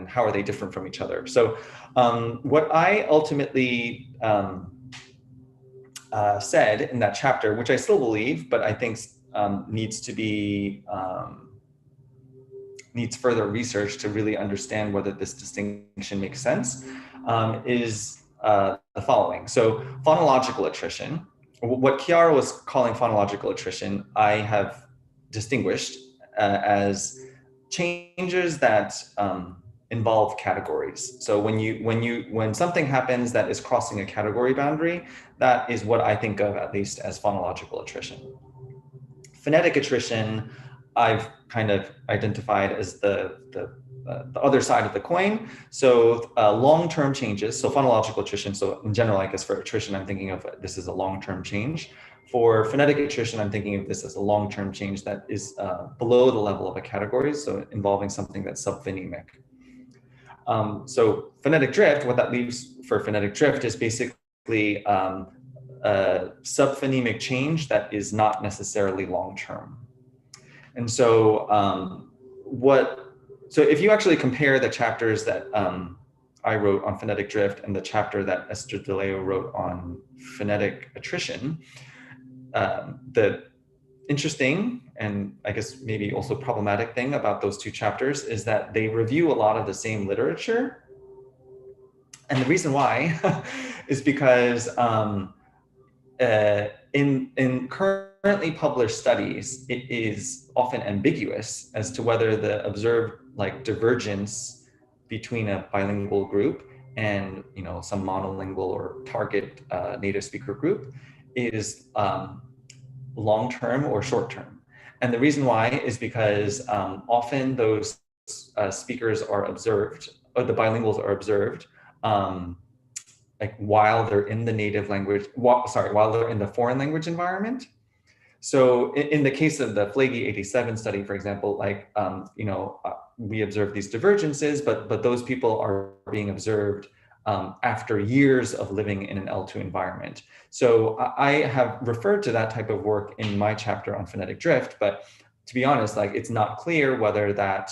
how are they different from each other. So what I ultimately said in that chapter, which I still believe, but I think needs to be needs further research to really understand whether this distinction makes sense, is the following. So phonological attrition, what Chiara was calling phonological attrition, I have distinguished as changes that involve categories. So when something happens that is crossing a category boundary, that is what I think of at least as phonological attrition. Phonetic attrition, I've kind of identified as the other side of the coin. So long-term changes, so phonological attrition. So in general, I guess for attrition, I'm thinking of this as a long-term change. For phonetic attrition, I'm thinking of this as a long-term change that is below the level of a category, so involving something that's subphonemic. So phonetic drift, what that leaves for phonetic drift is basically a subphonemic change that is not necessarily long-term. And so what so if you actually compare the chapters that I wrote on phonetic drift and the chapter that Esther DeLeo wrote on phonetic attrition, the interesting and I guess maybe also problematic thing about those two chapters is that they review a lot of the same literature. And the reason why is because in currently published studies, it is often ambiguous as to whether the observed like divergence between a bilingual group and some monolingual or target native speaker group is long-term or short-term. And the reason why is because often those speakers are observed, or the bilinguals are observed, like while they're in the native language, while they're in the foreign language environment. So in the case of the Flagey 87 study, for example, like, we observe these divergences, but those people are being observed after years of living in an L2 environment. So I have referred to that type of work in my chapter on phonetic drift, but to be honest, like it's not clear whether that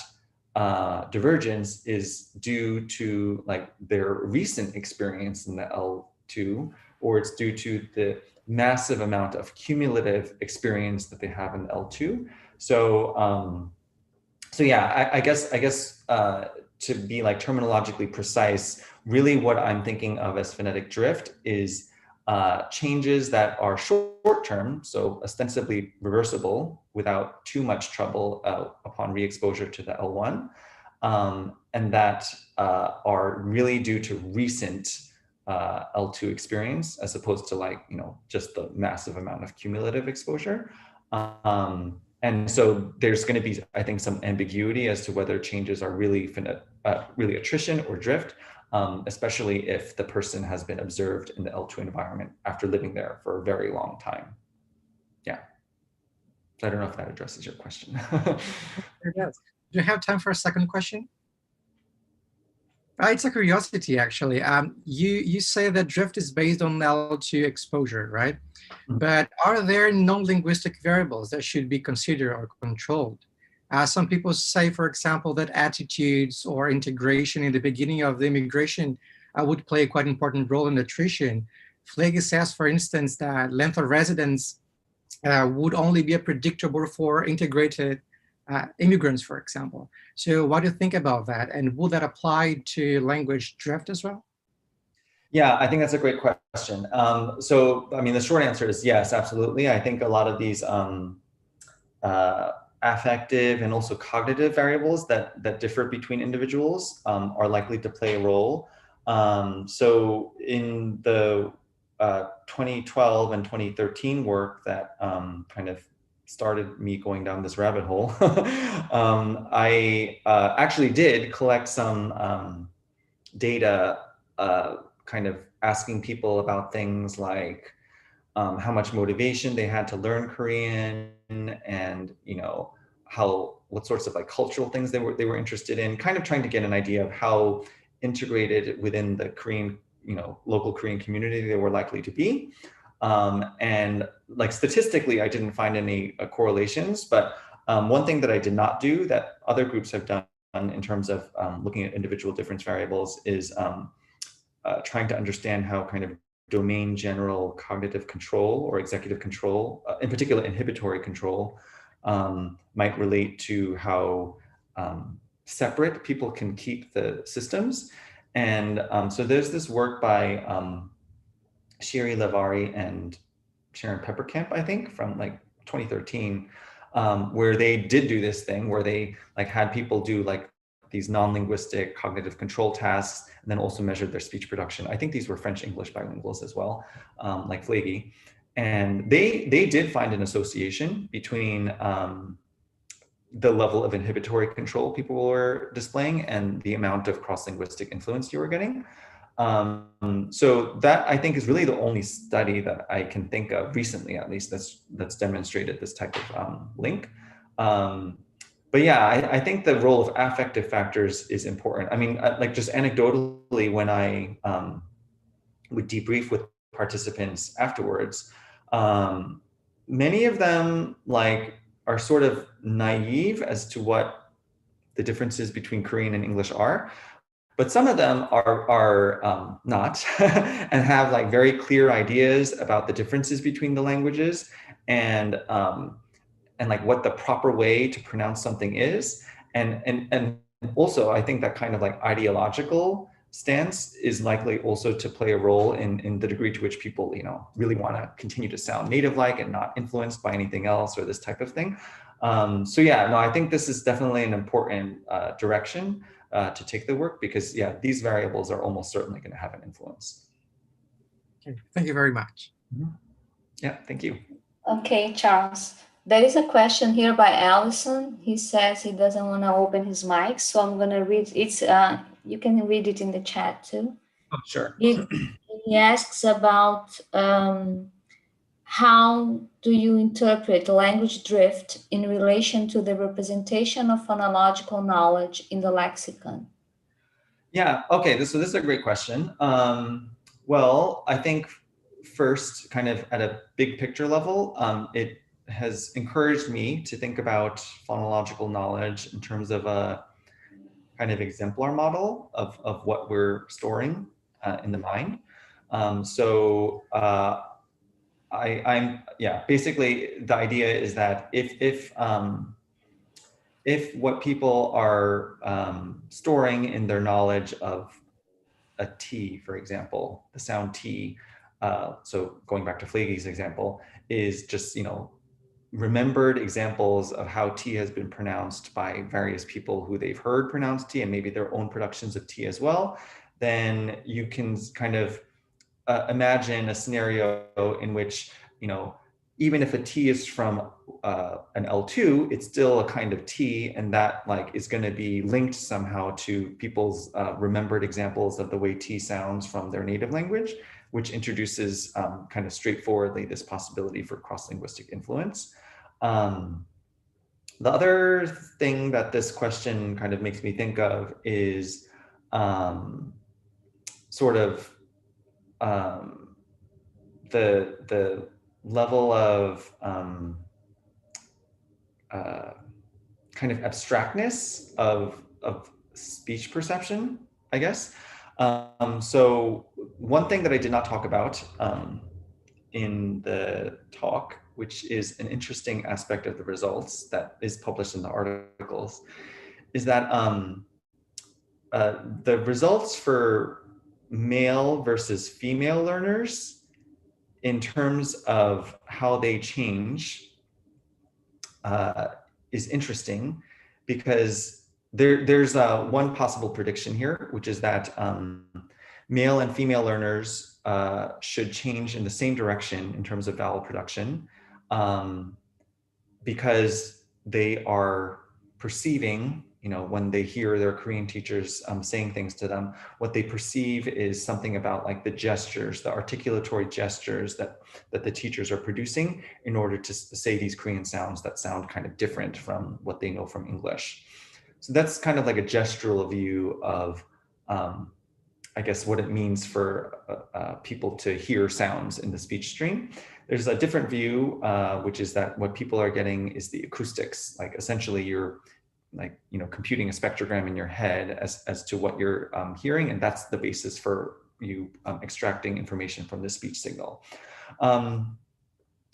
divergence is due to like their recent experience in the L2, or it's due to the massive amount of cumulative experience that they have in the L2. So, so yeah, I guess to be like terminologically precise, really what I'm thinking of as phonetic drift is changes that are short-term, so ostensibly reversible without too much trouble upon re-exposure to the L1, and that are really due to recent L2 experience, as opposed to like, just the massive amount of cumulative exposure. And so there's going to be, I think, some ambiguity as to whether changes are really really attrition or drift, especially if the person has been observed in the L2 environment after living there for a very long time. Yeah. So I don't know if that addresses your question. Yes. Do you have time for a second question? It's a curiosity, actually. You say that drift is based on L2 exposure, right? Mm-hmm. But are there non-linguistic variables that should be considered or controlled? Some people say, for example, that attitudes or integration in the beginning of the immigration would play a quite important role in attrition. Flagey says, for instance, that length of residence would only be a predictor for integrated immigrants, for example. So what do you think about that? And would that apply to language drift as well? Yeah, I think that's a great question. So, I mean, the short answer is yes, absolutely. I think a lot of these affective and also cognitive variables that differ between individuals are likely to play a role. So in the 2012 and 2013 work that kind of started me going down this rabbit hole, I actually did collect some data kind of asking people about things like how much motivation they had to learn Korean, and what sorts of like cultural things they were interested in, kind of trying to get an idea of how integrated within the Korean, local Korean community they were likely to be. And like statistically, I didn't find any correlations, but one thing that I did not do that other groups have done in terms of looking at individual difference variables is trying to understand how kind of domain general cognitive control or executive control, in particular inhibitory control, might relate to how separate people can keep the systems. And so there's this work by Shiri Levari and Sharon Pepperkamp, I think, from like 2013, where they did do this thing where they like had people do like these non-linguistic cognitive control tasks, and then also measured their speech production. I think these were French-English bilinguals as well, like Flagey. And they did find an association between the level of inhibitory control people were displaying and the amount of cross-linguistic influence you were getting. So that I think is really the only study that I can think of recently, at least, that's demonstrated this type of link. But yeah, I think the role of affective factors is important. I mean, like just anecdotally, when I would debrief with participants afterwards, many of them like are sort of naive as to what the differences between Korean and English are. But some of them are not and have like very clear ideas about the differences between the languages and like what the proper way to pronounce something is. And also I think that kind of like ideological stance is likely also to play a role in the degree to which people, you know, really want to continue to sound native-like and not influenced by anything else or this type of thing. So yeah, no, I think this is definitely an important direction to take the work, because yeah, these variables are almost certainly going to have an influence. Okay, thank you very much. Mm-hmm. Yeah, thank you. Okay, Charles. There is a question here by Allison. He says he doesn't want to open his mic, so I'm going to read it. You can read it in the chat too. Oh, sure. He asks about how do you interpret language drift in relation to the representation of phonological knowledge in the lexicon? Yeah, okay, so this is a great question. Well, I think first, kind of at a big picture level, it has encouraged me to think about phonological knowledge in terms of a kind of exemplar model of what we're storing in the mind. Basically the idea is that if what people are storing in their knowledge of a T, for example, the sound T, so going back to Flagy's example, is just, you know, remembered examples of how T has been pronounced by various people who they've heard pronounce T, and maybe their own productions of T as well, then you can kind of imagine a scenario in which, you know, even if a T is from an L2, it's still a kind of T, and that like is going to be linked somehow to people's remembered examples of the way T sounds from their native language, which introduces kind of straightforwardly this possibility for cross-linguistic influence. The other thing that this question kind of makes me think of is sort of the level of kind of abstractness of speech perception, I guess. So one thing that I did not talk about in the talk, which is an interesting aspect of the results that is published in the articles, is that the results for male versus female learners in terms of how they change is interesting, because there's one possible prediction here, which is that male and female learners should change in the same direction in terms of vowel production, because they are perceiving, you know, when they hear their Korean teachers saying things to them, what they perceive is something about like the gestures, the articulatory gestures that the teachers are producing in order to say these Korean sounds that sound kind of different from what they know from English. So that's kind of like a gestural view of, I guess, what it means for people to hear sounds in the speech stream. There's a different view, which is that what people are getting is the acoustics, like essentially you're like, you know, computing a spectrogram in your head as to what you're hearing, and that's the basis for you extracting information from the speech signal.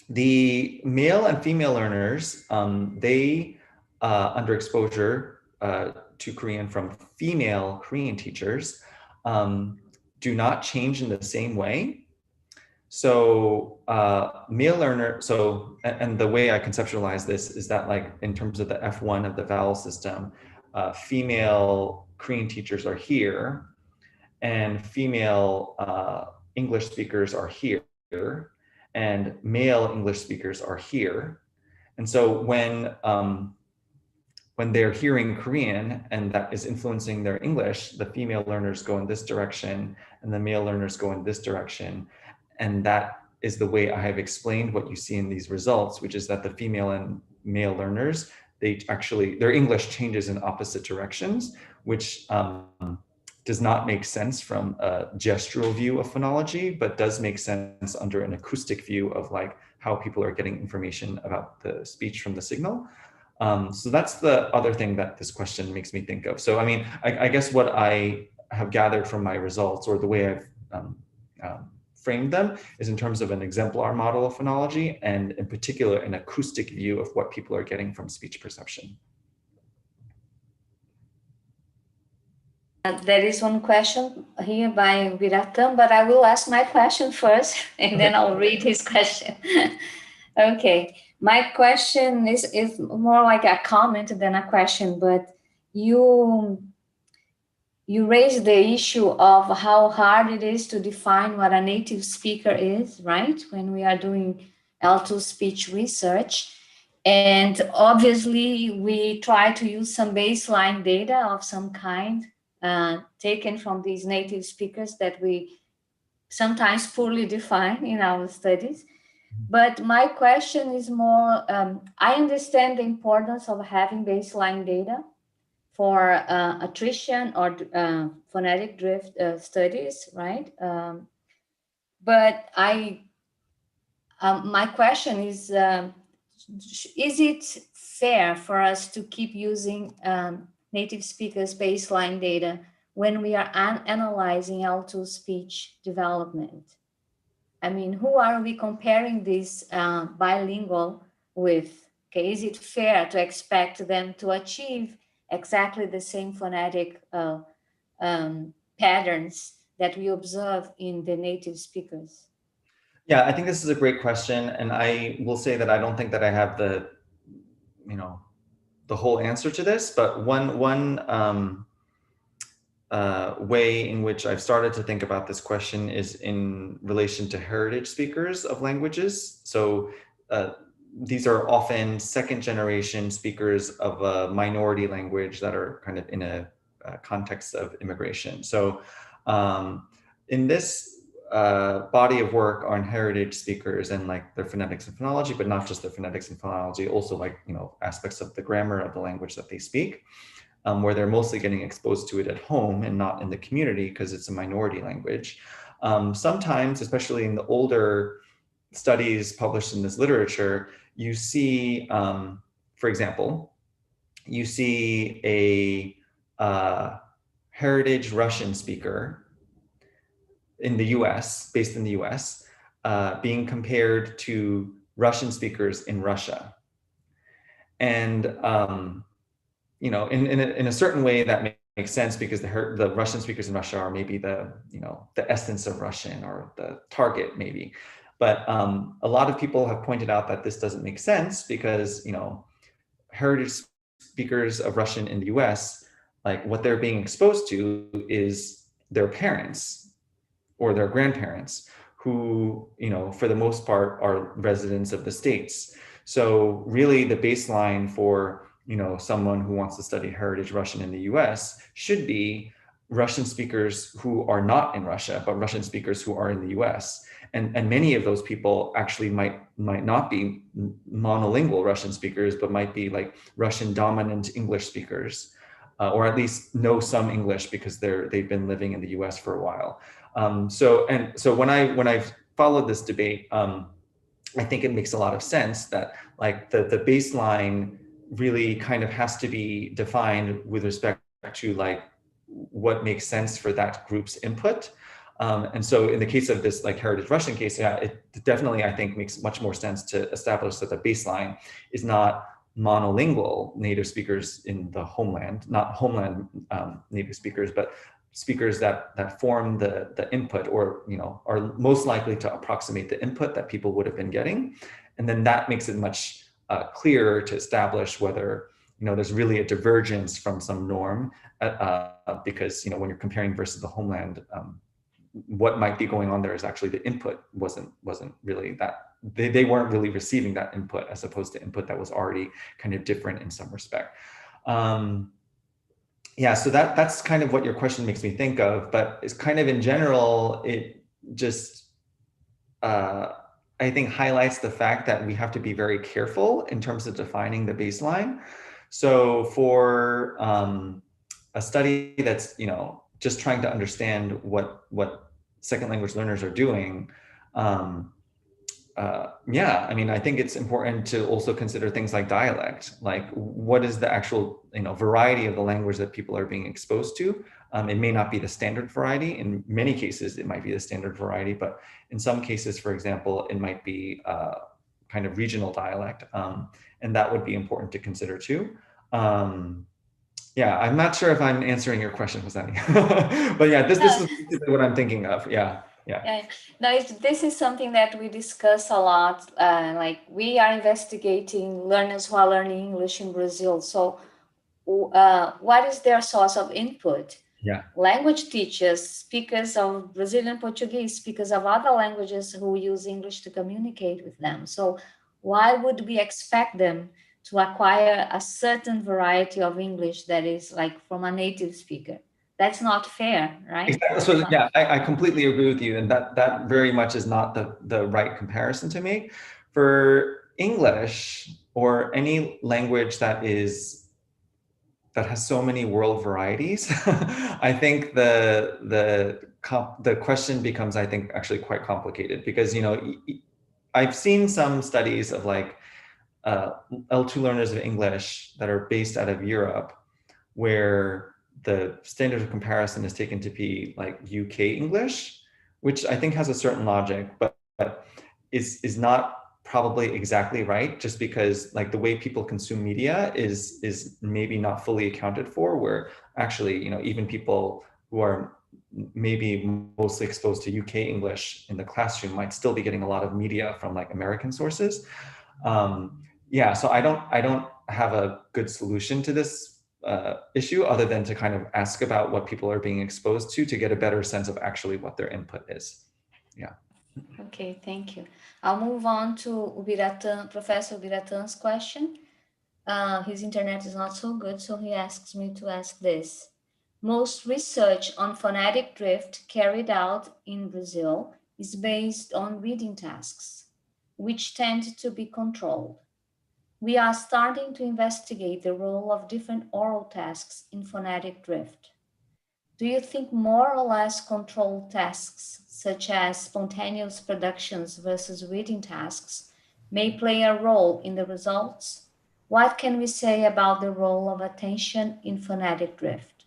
The male and female learners, they under exposure to Korean from female Korean teachers do not change in the same way. So male learner, and the way I conceptualize this is that, like, in terms of the F1 of the vowel system, female Korean teachers are here, and female English speakers are here, and male English speakers are here. And so when they're hearing Korean and that is influencing their English, the female learners go in this direction and the male learners go in this direction. And that is the way I have explained what you see in these results, which is that the female and male learners, their English changes in opposite directions, which does not make sense from a gestural view of phonology, but does make sense under an acoustic view of like how people are getting information about the speech from the signal. So that's the other thing that this question makes me think of. So, I mean, I guess what I have gathered from my results, or the way I've framed them, is in terms of an exemplar model of phonology, and in particular, an acoustic view of what people are getting from speech perception. There is one question here by Viratam, but I will ask my question first, and then I'll read his question. Okay, my question is more like a comment than a question, but you raised the issue of how hard it is to define what a native speaker is, right? When we are doing L2 speech research. And obviously, we try to use some baseline data of some kind taken from these native speakers that we sometimes poorly define in our studies. But my question is more, I understand the importance of having baseline data for attrition or phonetic drift studies, right? But my question is it fair for us to keep using native speakers' baseline data when we are analyzing L2 speech development? I mean, who are we comparing this bilingual with? Okay, is it fair to expect them to achieve exactly the same phonetic patterns that we observe in the native speakers? Yeah, I think this is a great question, and I will say that I don't think that I have the, the whole answer to this, but one way in which I've started to think about this question is in relation to heritage speakers of languages. So these are often second generation speakers of a minority language that are kind of in a context of immigration. So in this body of work on heritage speakers and like their phonetics and phonology, but not just their phonetics and phonology, also like, aspects of the grammar of the language that they speak. Where they're mostly getting exposed to it at home and not in the community because it's a minority language. Sometimes, especially in the older studies published in this literature, you see, for example, you see a heritage Russian speaker in the US, based in the US, being compared to Russian speakers in Russia. And in a certain way that makes sense because the Russian speakers in Russia are maybe the essence of Russian, or the target maybe. But a lot of people have pointed out that this doesn't make sense because, heritage speakers of Russian in the US, like what they're being exposed to is their parents or their grandparents who, for the most part are residents of the States. So really the baseline for someone who wants to study heritage Russian in the US should be Russian speakers who are not in Russia, but Russian speakers who are in the US. And many of those people actually might not be monolingual Russian speakers, but might be like Russian dominant English speakers, or at least know some English because they've been living in the US for a while. So when I've followed this debate, I think it makes a lot of sense that like the baseline really kind of has to be defined with respect to like what makes sense for that group's input. And so in the case of this like heritage Russian case, yeah, it definitely, I think, makes much more sense to establish that the baseline is not monolingual native speakers in the homeland, not homeland native speakers, but speakers that form the input, or are most likely to approximate the input that people would have been getting. And then that makes it much clearer to establish whether there's really a divergence from some norm, because when you're comparing versus the homeland, what might be going on there is actually the input wasn't really that, they weren't really receiving that input as opposed to input that was already kind of different in some respect. Yeah, so that's kind of what your question makes me think of, but it's kind of in general, it just, I think highlights the fact that we have to be very careful in terms of defining the baseline. So for a study that's, just trying to understand what second language learners are doing, yeah, I mean, I think it's important to also consider things like dialect, like what is the actual, variety of the language that people are being exposed to. It may not be the standard variety. In many cases, it might be the standard variety, but in some cases, for example, it might be kind of regional dialect, and that would be important to consider too. Yeah, I'm not sure if I'm answering your question, Hosani, but yeah, this is basically what I'm thinking of. Yeah. Yeah, no, this is something that we discuss a lot. Like we are investigating learners who are learning English in Brazil. So, what is their source of input? Yeah. Language teachers, speakers of Brazilian Portuguese, speakers of other languages who use English to communicate with them. So, why would we expect them to acquire a certain variety of English that is like from a native speaker? That's not fair, right? Exactly. So yeah, I completely agree with you, and that very much is not the right comparison to make. For English or any language that has so many world varieties, I think the question becomes, I think, actually quite complicated, because I've seen some studies of like L2 learners of English that are based out of Europe, where the standard of comparison is taken to be like UK English, which I think has a certain logic, but is not probably exactly right, just because like the way people consume media is maybe not fully accounted for, where actually, even people who are maybe mostly exposed to UK English in the classroom might still be getting a lot of media from like American sources. Yeah, so I don't have a good solution to this issue, other than to kind of ask about what people are being exposed to get a better sense of actually what their input is. Yeah. Okay, thank you. I'll move on to Professor Ubiratan's question. His internet is not so good, so he asks me to ask this. Most research on phonetic drift carried out in Brazil is based on reading tasks, which tend to be controlled. We are starting to investigate the role of different oral tasks in phonetic drift. Do you think more or less controlled tasks, such as spontaneous productions versus reading tasks, may play a role in the results? What can we say about the role of attention in phonetic drift?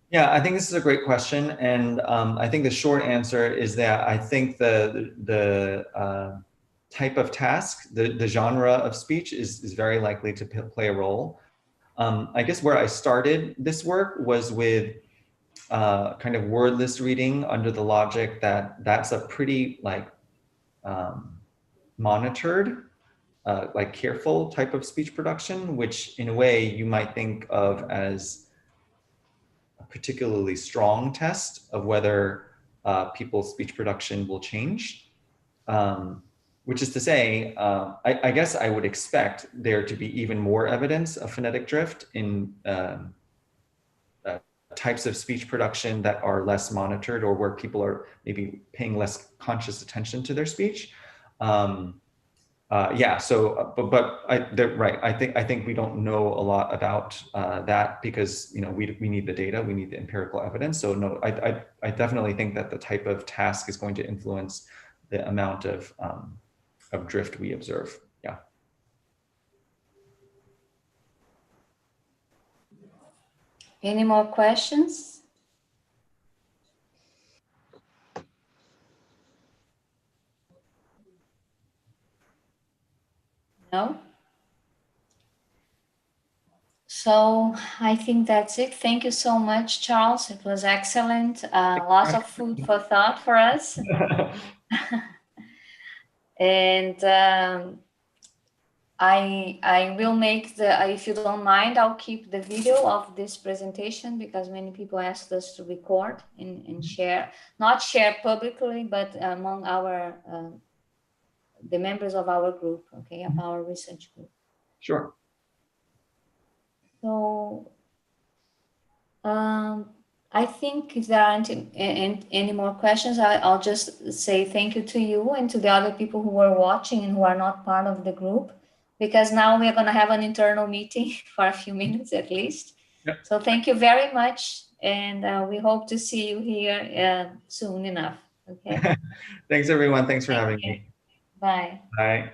Yeah, I think this is a great question, and I think the short answer is that I think the type of task, the genre of speech is very likely to play a role. I guess where I started this work was with kind of wordless reading, under the logic that that's a pretty like monitored, like careful type of speech production, which in a way you might think of as a particularly strong test of whether people's speech production will change. Which is to say, I guess I would expect there to be even more evidence of phonetic drift in types of speech production that are less monitored, or where people are maybe paying less conscious attention to their speech. Yeah, so right. I think we don't know a lot about that, because we need the data, we need the empirical evidence. So no, I definitely think that the type of task is going to influence the amount of drift we observe. Yeah. Any more questions? No? So I think that's it. Thank you so much, Charles. It was excellent. Lots of food for thought for us. And I will make if you don't mind, I'll keep the video of this presentation, because many people asked us to record and share, not share publicly, but among our the members of our group, okay, of our research group. Sure. So I think if there aren't any more questions, I'll just say thank you to you and to the other people who were watching and who are not part of the group, because now we're going to have an internal meeting for a few minutes at least. Yep. So thank you very much, and we hope to see you here soon enough. Okay. Thanks, everyone. Thanks for having me. Bye. Bye.